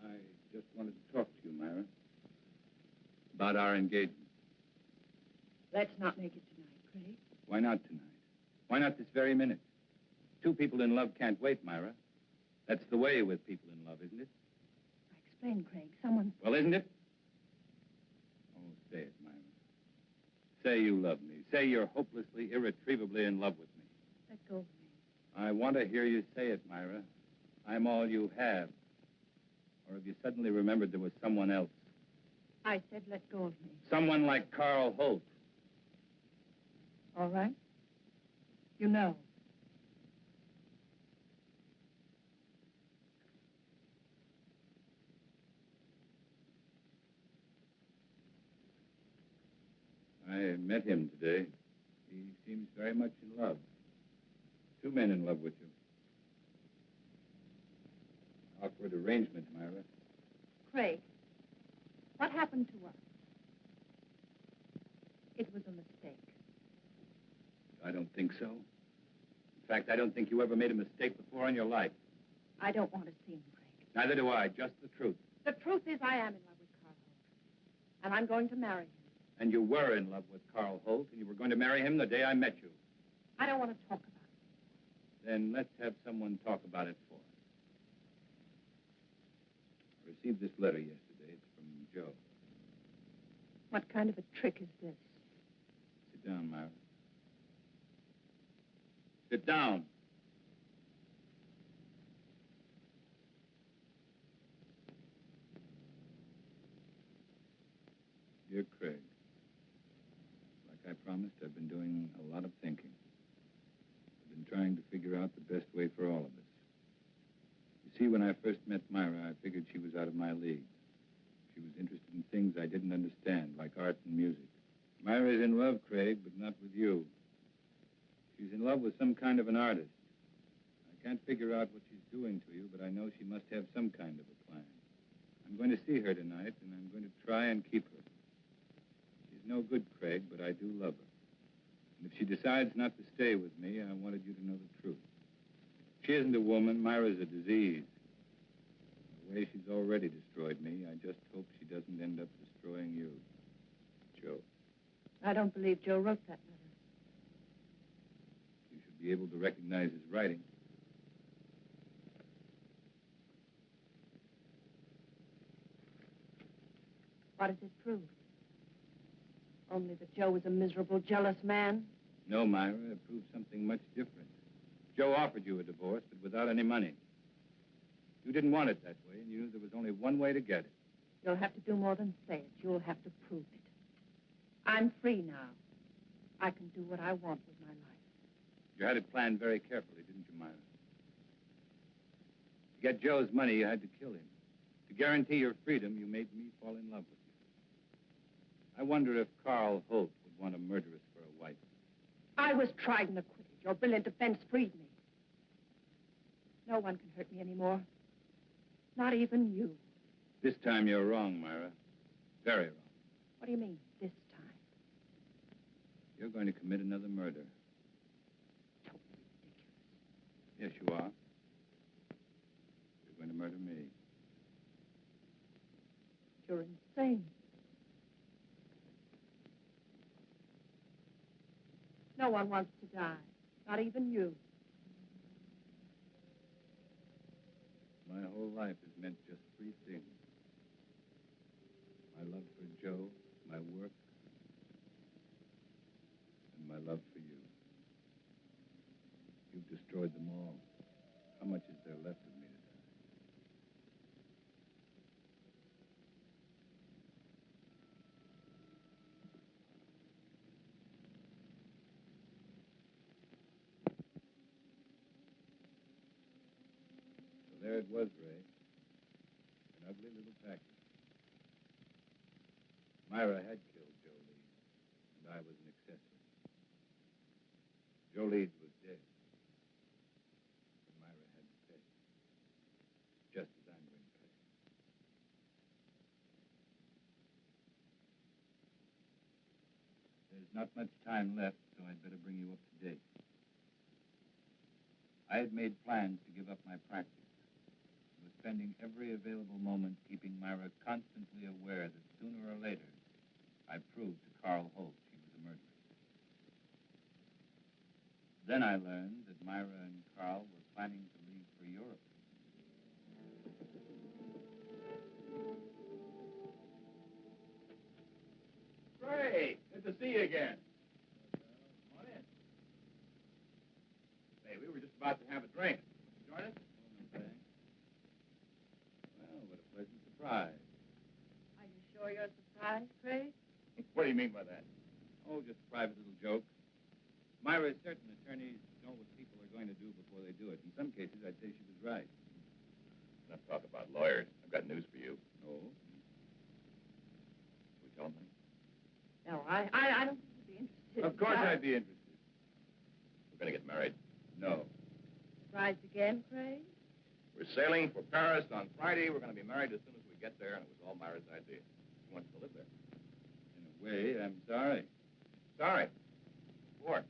I just wanted to talk to you, Myra. About our engagement. Let's not make it tonight, Craig. Why not tonight? Why not this very minute? Two people in love can't wait, Myra. That's the way with people in love, isn't it? Explain, Craig. Someone... Well, isn't it? Oh, say it, Myra. Say you love me. Say you're hopelessly, irretrievably in love with me. Let go of me. I want to hear you say it, Myra. I'm all you have. Or have you suddenly remembered there was someone else? I said let go of me. Someone like Carl Holt. All right. You know. I met him today. He seems very much in love. Two men in love with you. Awkward arrangement, Myra. Craig, what happened to us? It was a mistake. I don't think so. In fact, I don't think you ever made a mistake before in your life. I don't want to see him, Craig. Neither do I. Just the truth. The truth is I am in love with Carl Holt. And I'm going to marry him. And you were in love with Carl Holt, and you were going to marry him the day I met you. I don't want to talk about it. Then let's have someone talk about it for us. I received this letter yesterday. It's from Joe. What kind of a trick is this? Sit down, Myra. Sit down. Dear Craig, like I promised, I've been doing a lot of thinking. I've been trying to figure out the best way for all of us. You see, when I first met Myra, I figured she was out of my league. She was interested in things I didn't understand, like art and music. Myra's in love, Craig, but not with you. She's in love with some kind of an artist. I can't figure out what she's doing to you, but I know she must have some kind of a plan. I'm going to see her tonight, and I'm going to try and keep her. She's no good, Craig, but I do love her. And if she decides not to stay with me, I wanted you to know the truth. She isn't a woman. Myra's a disease. The way she's already destroyed me, I just hope she doesn't end up destroying you. Joe. I don't believe Joe wrote that letter. You should be able to recognize his writing. What does it prove? Only that Joe was a miserable, jealous man? No, Myra, it proves something much different. Joe offered you a divorce, but without any money. You didn't want it that way, and you knew there was only one way to get it. You'll have to do more than say it. You'll have to prove it. I'm free now. I can do what I want with my life. You had it planned very carefully, didn't you, Myra? To get Joe's money, you had to kill him. To guarantee your freedom, you made me fall in love with you. I wonder if Carl Holt would want a murderess for a wife. I was tried and acquitted. Your brilliant defense freed me. No one can hurt me anymore. Not even you. This time you're wrong, Myra. Very wrong. What do you mean, this time? You're going to commit another murder. Totally ridiculous. Yes, you are. You're going to murder me. You're insane. No one wants to die. Not even you. My whole life has meant just three things. My love for Joe, my work, and my love for you. there it was, Ray. An ugly little package. Myra had killed Joe Leeds, and I was an accessory. Joe Leeds was dead. And Myra had to pay. Just as I'm going to pay. There's not much time left, so I'd better bring you up to date. I had made plans to give up my practice. I was spending every available moment keeping Myra constantly aware that sooner or later, I'd prove to Carl Holt she was a murderess. Then I learned that Myra and Carl were planning to leave for Europe. Great. Good to see you again. Come on in. Hey, we were just about to have a drink. Join us? Well, what a pleasant surprise. Are you sure you're surprised, Craig? What do you mean by that? Oh, just a private little joke. Myra is certain attorneys know what people are going to do before they do it. In some cases, I'd say she was right. Enough talk about lawyers. I've got news for you. Oh? We tell me? No, I don't think you'd be interested. Of course I'd be interested. We're going to get married. No. Surprised again, Craig? We're sailing for Paris on Friday. We're going to be married as soon as we get there, and it was all Myra's idea. She wants to live there. In a way, I'm sorry. Sorry. What?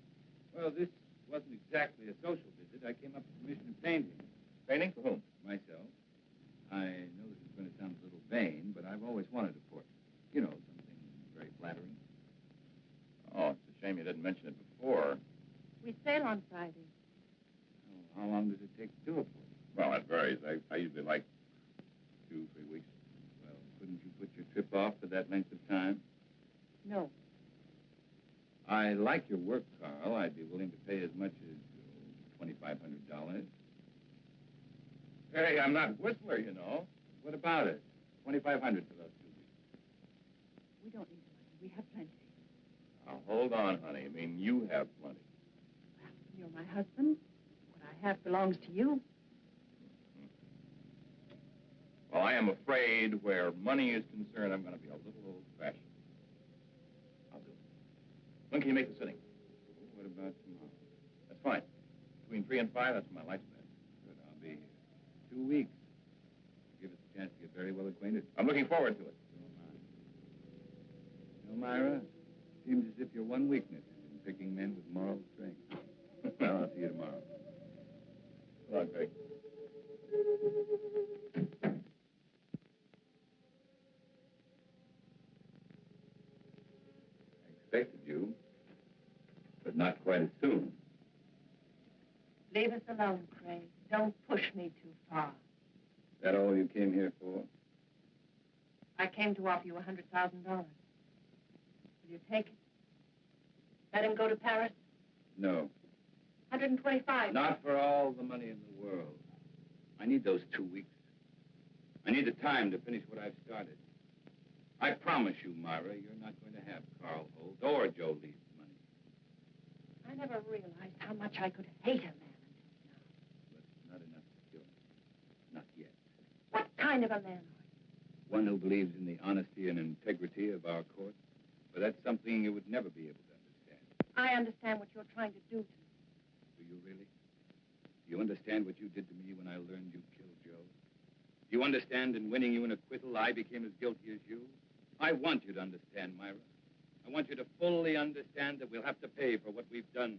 Well, this wasn't exactly a social visit. I came up with permission to paint him. Painting? For whom? Myself. I know this is going to sound a little vain, but I've always wanted a portrait. You know, something very flattering. Oh, it's a shame you didn't mention it before. We sail on Friday. Oh, how long does it take to do a portrait? Well, it varies. I usually like 2, 3 weeks. Well, couldn't you put your trip off for that length of time? No. I like your work, Carl. I'd be willing to pay as much as $2,500. Hey, I'm not Whistler, you know. What about it? $2,500 for those 2 weeks. We don't need money. We have plenty. Now, hold on, honey. I mean, you have plenty. Well, you're my husband. What I have belongs to you. Well, I am afraid where money is concerned, I'm going to be a little old-fashioned. I'll do it. When can you make the sitting? What about tomorrow? That's fine. Between 3 and 5, that's my lifespan. Good, I'll be here. 2 weeks. Give us a chance to get very well acquainted. I'm looking forward to it. So am I. You know, Myra, seems as if your one weakness is in picking men with moral strength. Well, I'll see you tomorrow. Come on, Greg. I expected you, but not quite as soon. Leave us alone, Craig. Don't push me too far. Is that all you came here for? I came to offer you $100,000. Will you take it? Let him go to Paris? No. 125. Not for all the money in the world. I need those 2 weeks. I need the time to finish what I've started. I promise you, Myra, you're not going to have Carl Holt or Joe Lee's money. I never realized how much I could hate a man until now. But not enough to kill me. Not yet. What kind of a man are you? One who believes in the honesty and integrity of our court. But that's something you would never be able to understand. I understand what you're trying to do to me. Do you really? Do you understand what you did to me when I learned you killed Joe? Do you understand in winning you an acquittal, I became as guilty as you? I want you to understand, Myra. I want you to fully understand that we'll have to pay for what we've done.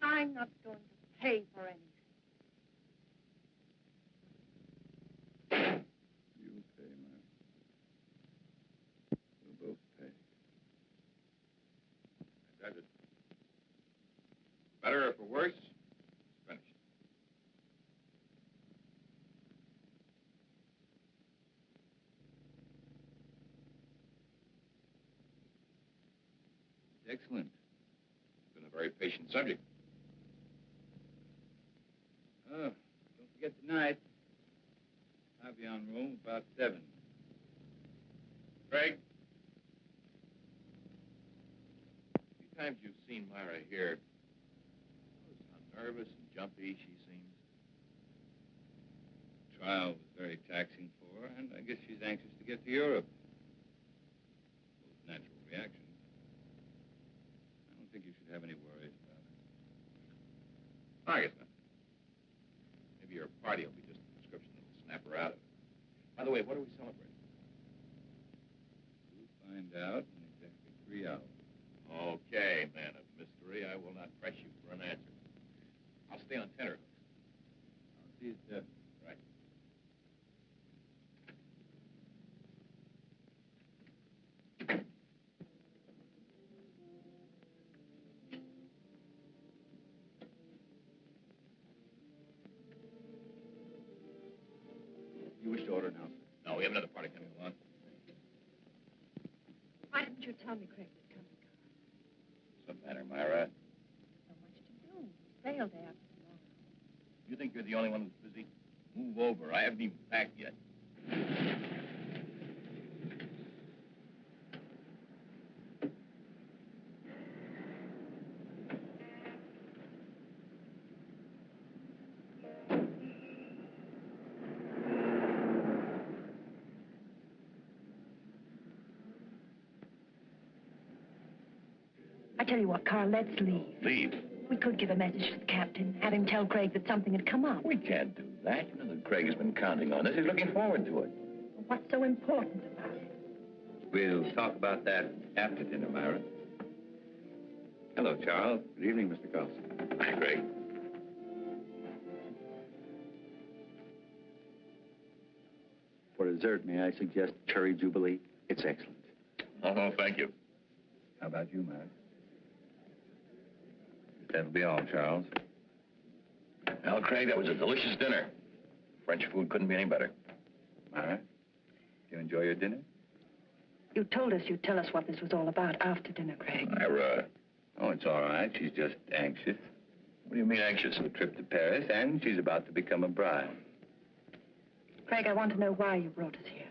I'm not going to pay for anything. You'll pay, Myra. We'll both pay. That does it. Better or for worse, it's finished. Excellent. It's been a very patient subject. Oh, don't forget tonight. Pavillon room, about 7. Craig? A few times you've seen Myra here. Notice how nervous and jumpy she seems. trial was very taxing for her, and I guess she's anxious to get to Europe. Most natural reaction. I don't think you should have any worries about it. I guess not. Maybe your party will be just a prescription that'll snap her out of it. By the way, what are we celebrating? We'll find out in exactly 3 hours. Okay, man of mystery. I will not press you for an answer. I'll stay on tenterhooks. I'll see you, Dept. Right. You wish to order now, sir? No, we have another party coming along. Why didn't you tell me Craig was coming? What's the matter, Myra? So much to do. Sale day after tomorrow. You think you're the only one who's busy? Move over. I haven't even packed yet. I tell you what, Carl, let's leave. Leave? We could give a message to the captain, have him tell Craig that something had come up. We can't do that. You know that Craig has been counting on us. He's looking forward to it. What's so important about it? We'll talk about that after dinner, Myra. Hello, Charles. Good evening, Mr. Carlson. Hi, Craig. For dessert, may I suggest cherry jubilee? It's excellent. Oh, thank you. How about you, Myra? That'll be all, Charles. Well, Craig, that was a delicious dinner. French food couldn't be any better. Myra, you enjoy your dinner? You told us you'd tell us what this was all about after dinner, Craig. Myra. Oh, it's all right. She's just anxious. What do you mean anxious? A trip to Paris, and she's about to become a bride. Craig, I want to know why you brought us here.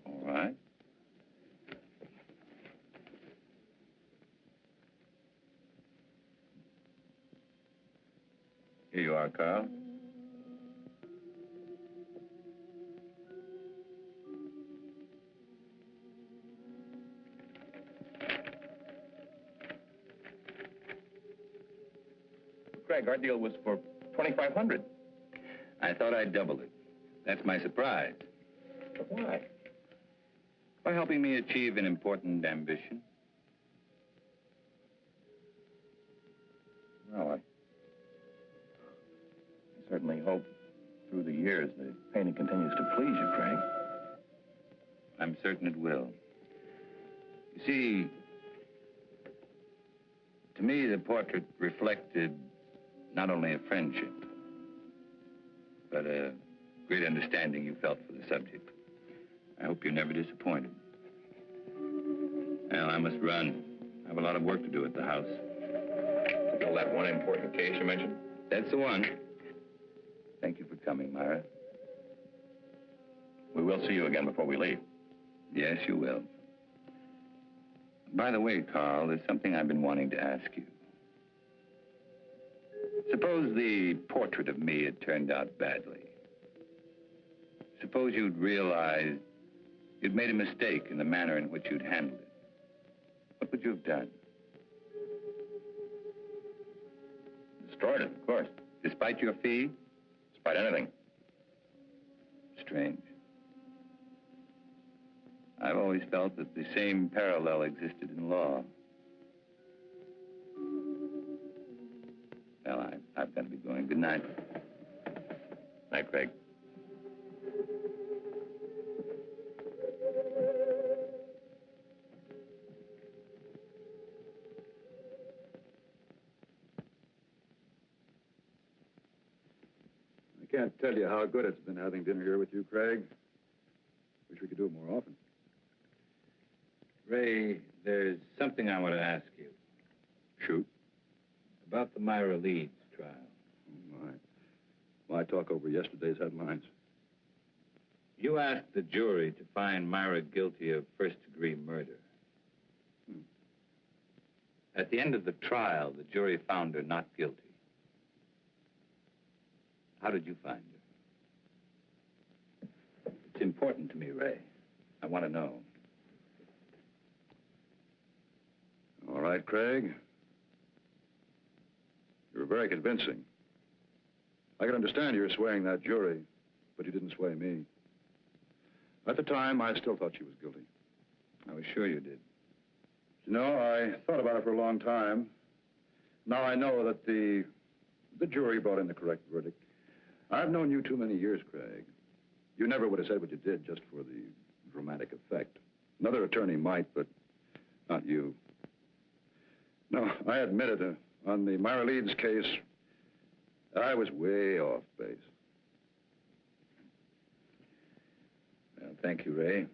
All right. Here you are, Carl. Craig, our deal was for $2,500. I thought I'd double it. That's my surprise. But why? By helping me achieve an important ambition. Well, I certainly hope through the years the painting continues to please you, Craig. I'm certain it will. You see, to me, the portrait reflected not only a friendship, but a great understanding you felt for the subject. I hope you're never disappointed. Well, I must run. I have a lot of work to do at the house. Still that one important case you mentioned? That's the one. Thank you for coming, Myra. We will see you again before we leave. Yes, you will. By the way, Carl, there's something I've been wanting to ask you. Suppose the portrait of me had turned out badly. Suppose you'd realized you'd made a mistake in the manner in which you'd handled it. What would you have done? Destroyed it, of course. Despite your fee? Despite anything. Strange. I've always felt that the same parallel existed in law. Well, I've got to be going. Good night. Night, Craig. I can't tell you how good it's been having dinner here with you, Craig. Wish we could do it more often. Ray, there's something I want to ask you. Shoot. About the Myra Leeds trial. Oh, my. Why talk over yesterday's headlines? You asked the jury to find Myra guilty of first-degree murder. At the end of the trial, the jury found her not guilty. How did you find her? important to me, Ray. I want to know. All right, Craig. You're very convincing. I can understand you're swaying that jury, but you didn't sway me. At the time, I still thought she was guilty. I was sure you did. You know, I thought about it for a long time. Now I know that the jury brought in the correct verdict. I've known you too many years, Craig. You never would have said what you did just for the dramatic effect. Another attorney might, but not you. No, I admit it. On the Myra Leeds case, I was way off base. Well, thank you, Ray.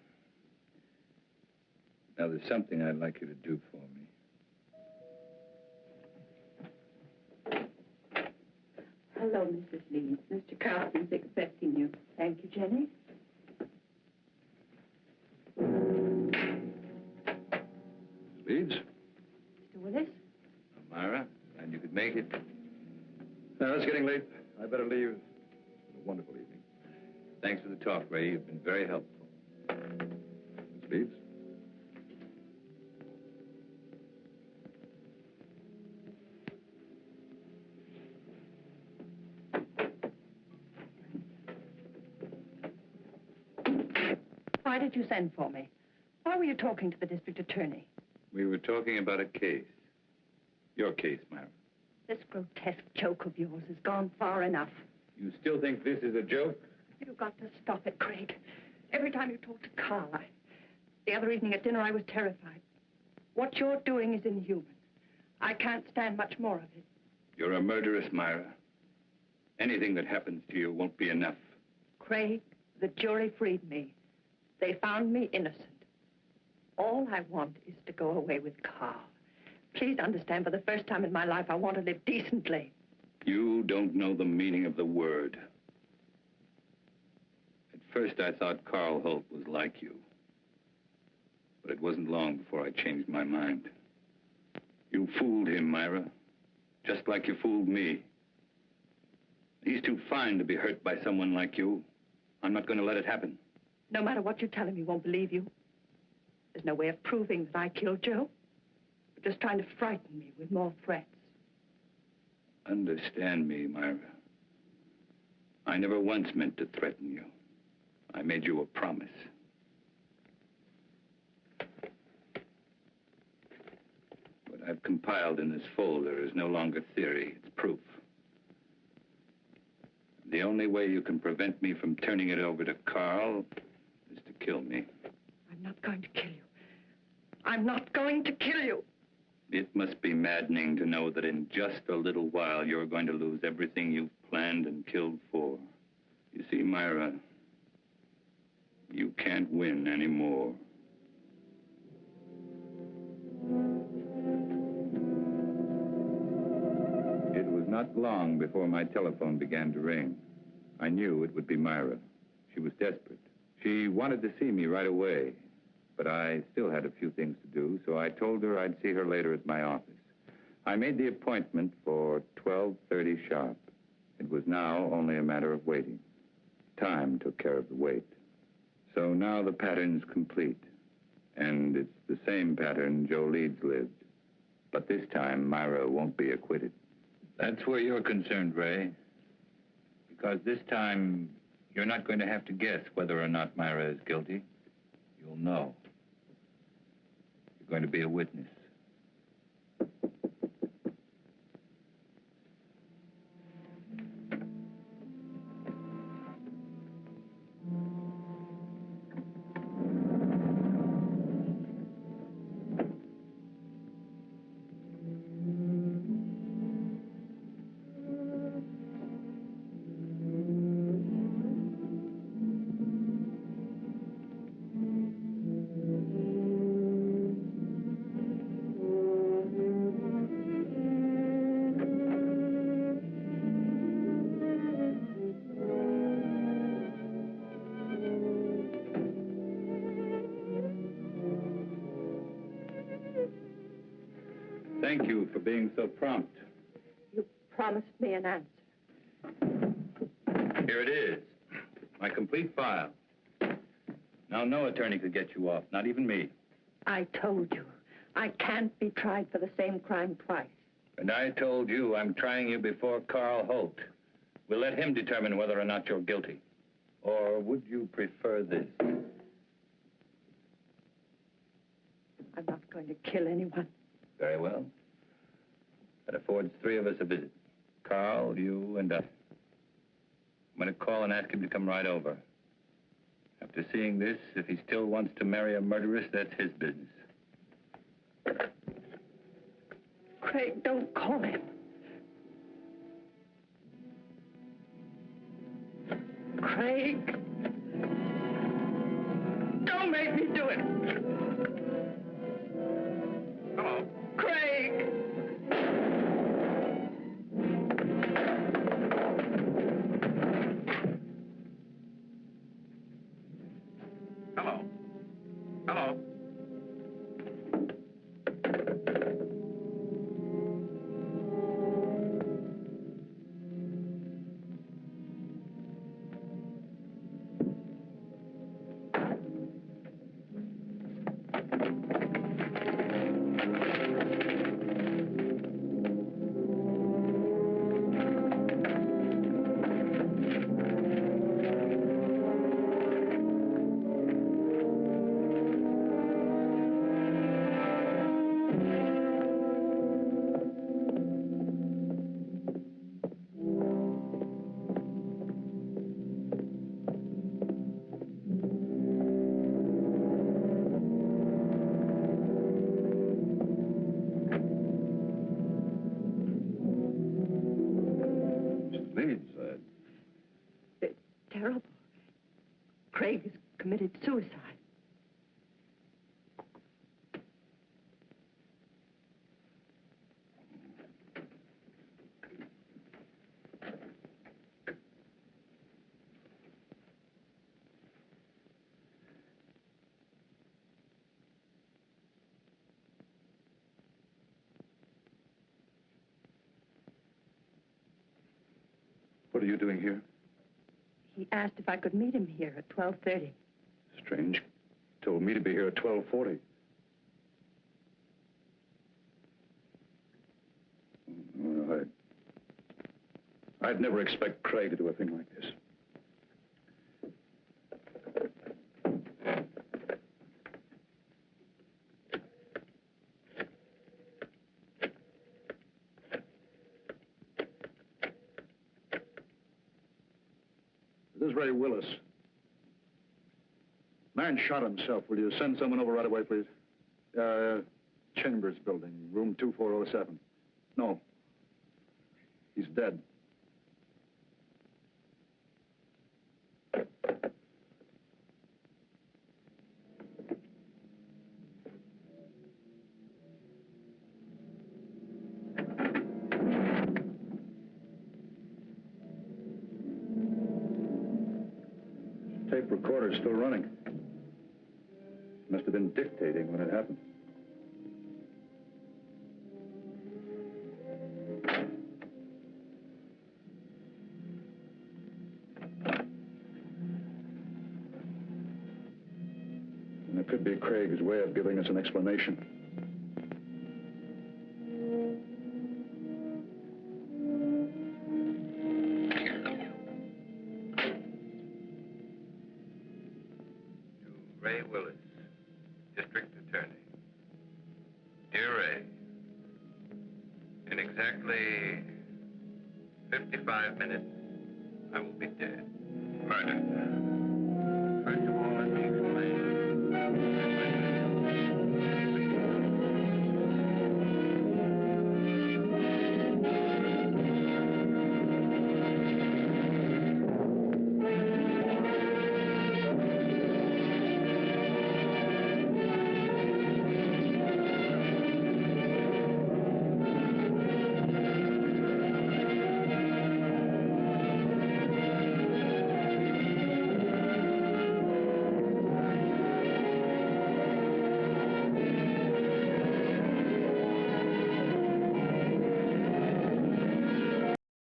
Now, there's something I'd like you to do for me. Hello, Mrs. Leeds. Mr. Carlson's expecting you. Thank you, Jenny. Leeds? Mr. Willis? Myra, and you could make it. Now, it's getting late. I better leave. It's been a wonderful evening. Thanks for the talk, Ray. You've been very helpful. Miss Leeds? Why did you send for me? Why were you talking to the district attorney? We were talking about a case. Your case, Myra. This grotesque joke of yours has gone far enough. You still think this is a joke? You've got to stop it, Craig. Every time you talk to Carl, the other evening at dinner, I was terrified. What you're doing is inhuman. I can't stand much more of it. You're a murderess, Myra. Anything that happens to you won't be enough. Craig, the jury freed me. They found me innocent. All I want is to go away with Carl. Please understand, for the first time in my life, I want to live decently. You don't know the meaning of the word. At first, I thought Carl Holt was like you. But it wasn't long before I changed my mind. You fooled him, Myra. Just like you fooled me. He's too fine to be hurt by someone like you. I'm not going to let it happen. No matter what you tell him, he won't believe you. There's no way of proving that I killed Joe. You're just trying to frighten me with more threats. Understand me, Myra. I never once meant to threaten you. I made you a promise. What I've compiled in this folder is no longer theory, it's proof. The only way you can prevent me from turning it over to Carl is to kill me. I'm not going to kill you. I'm not going to kill you. It must be maddening to know that in just a little while you're going to lose everything you've planned and killed for. You see, Myra, you can't win anymore. It was not long before my telephone began to ring. I knew it would be Myra. She was desperate. She wanted to see me right away, but I still had a few things to do, so I told her I'd see her later at my office. I made the appointment for 12:30 sharp. It was now only a matter of waiting. Time took care of the wait. So now the pattern's complete, and it's the same pattern Joe Leeds lived. But this time, Myra won't be acquitted. That's where you're concerned, Ray. Because this time, you're not going to have to guess whether or not Myra is guilty. You'll know. You're going to be a witness. Thank you for being so prompt. You promised me an answer. Here it is. My complete file. Now, no attorney could get you off, not even me. I told you, I can't be tried for the same crime twice. And I told you I'm trying you before Carl Holt. We'll let him determine whether or not you're guilty. Or would you prefer this? I'm not going to kill anyone. Very well. That affords three of us a visit. Carl, you, and I. I'm going to call and ask him to come right over. After seeing this, if he still wants to marry a murderess, that's his business. Craig, don't call him. Craig. Don't make me do it. Hello. Craig. Hello. Hello. It's terrible. Craig has committed suicide. What are you doing here? He asked if I could meet him here at 12:30. Strange. Told me to be here at 12:40. Well, I'd never expect Craig to do a thing like this. This is Ray Willis. Man shot himself. Will you send someone over right away, please? Chambers building, room 2407. No. He's dead. Tape recorder's still running. Must have been dictating when it happened. And it could be Craig's way of giving us an explanation. Ray Willis, District Attorney. Dear Ray, in exactly 55 minutes, I will be dead. Murdered.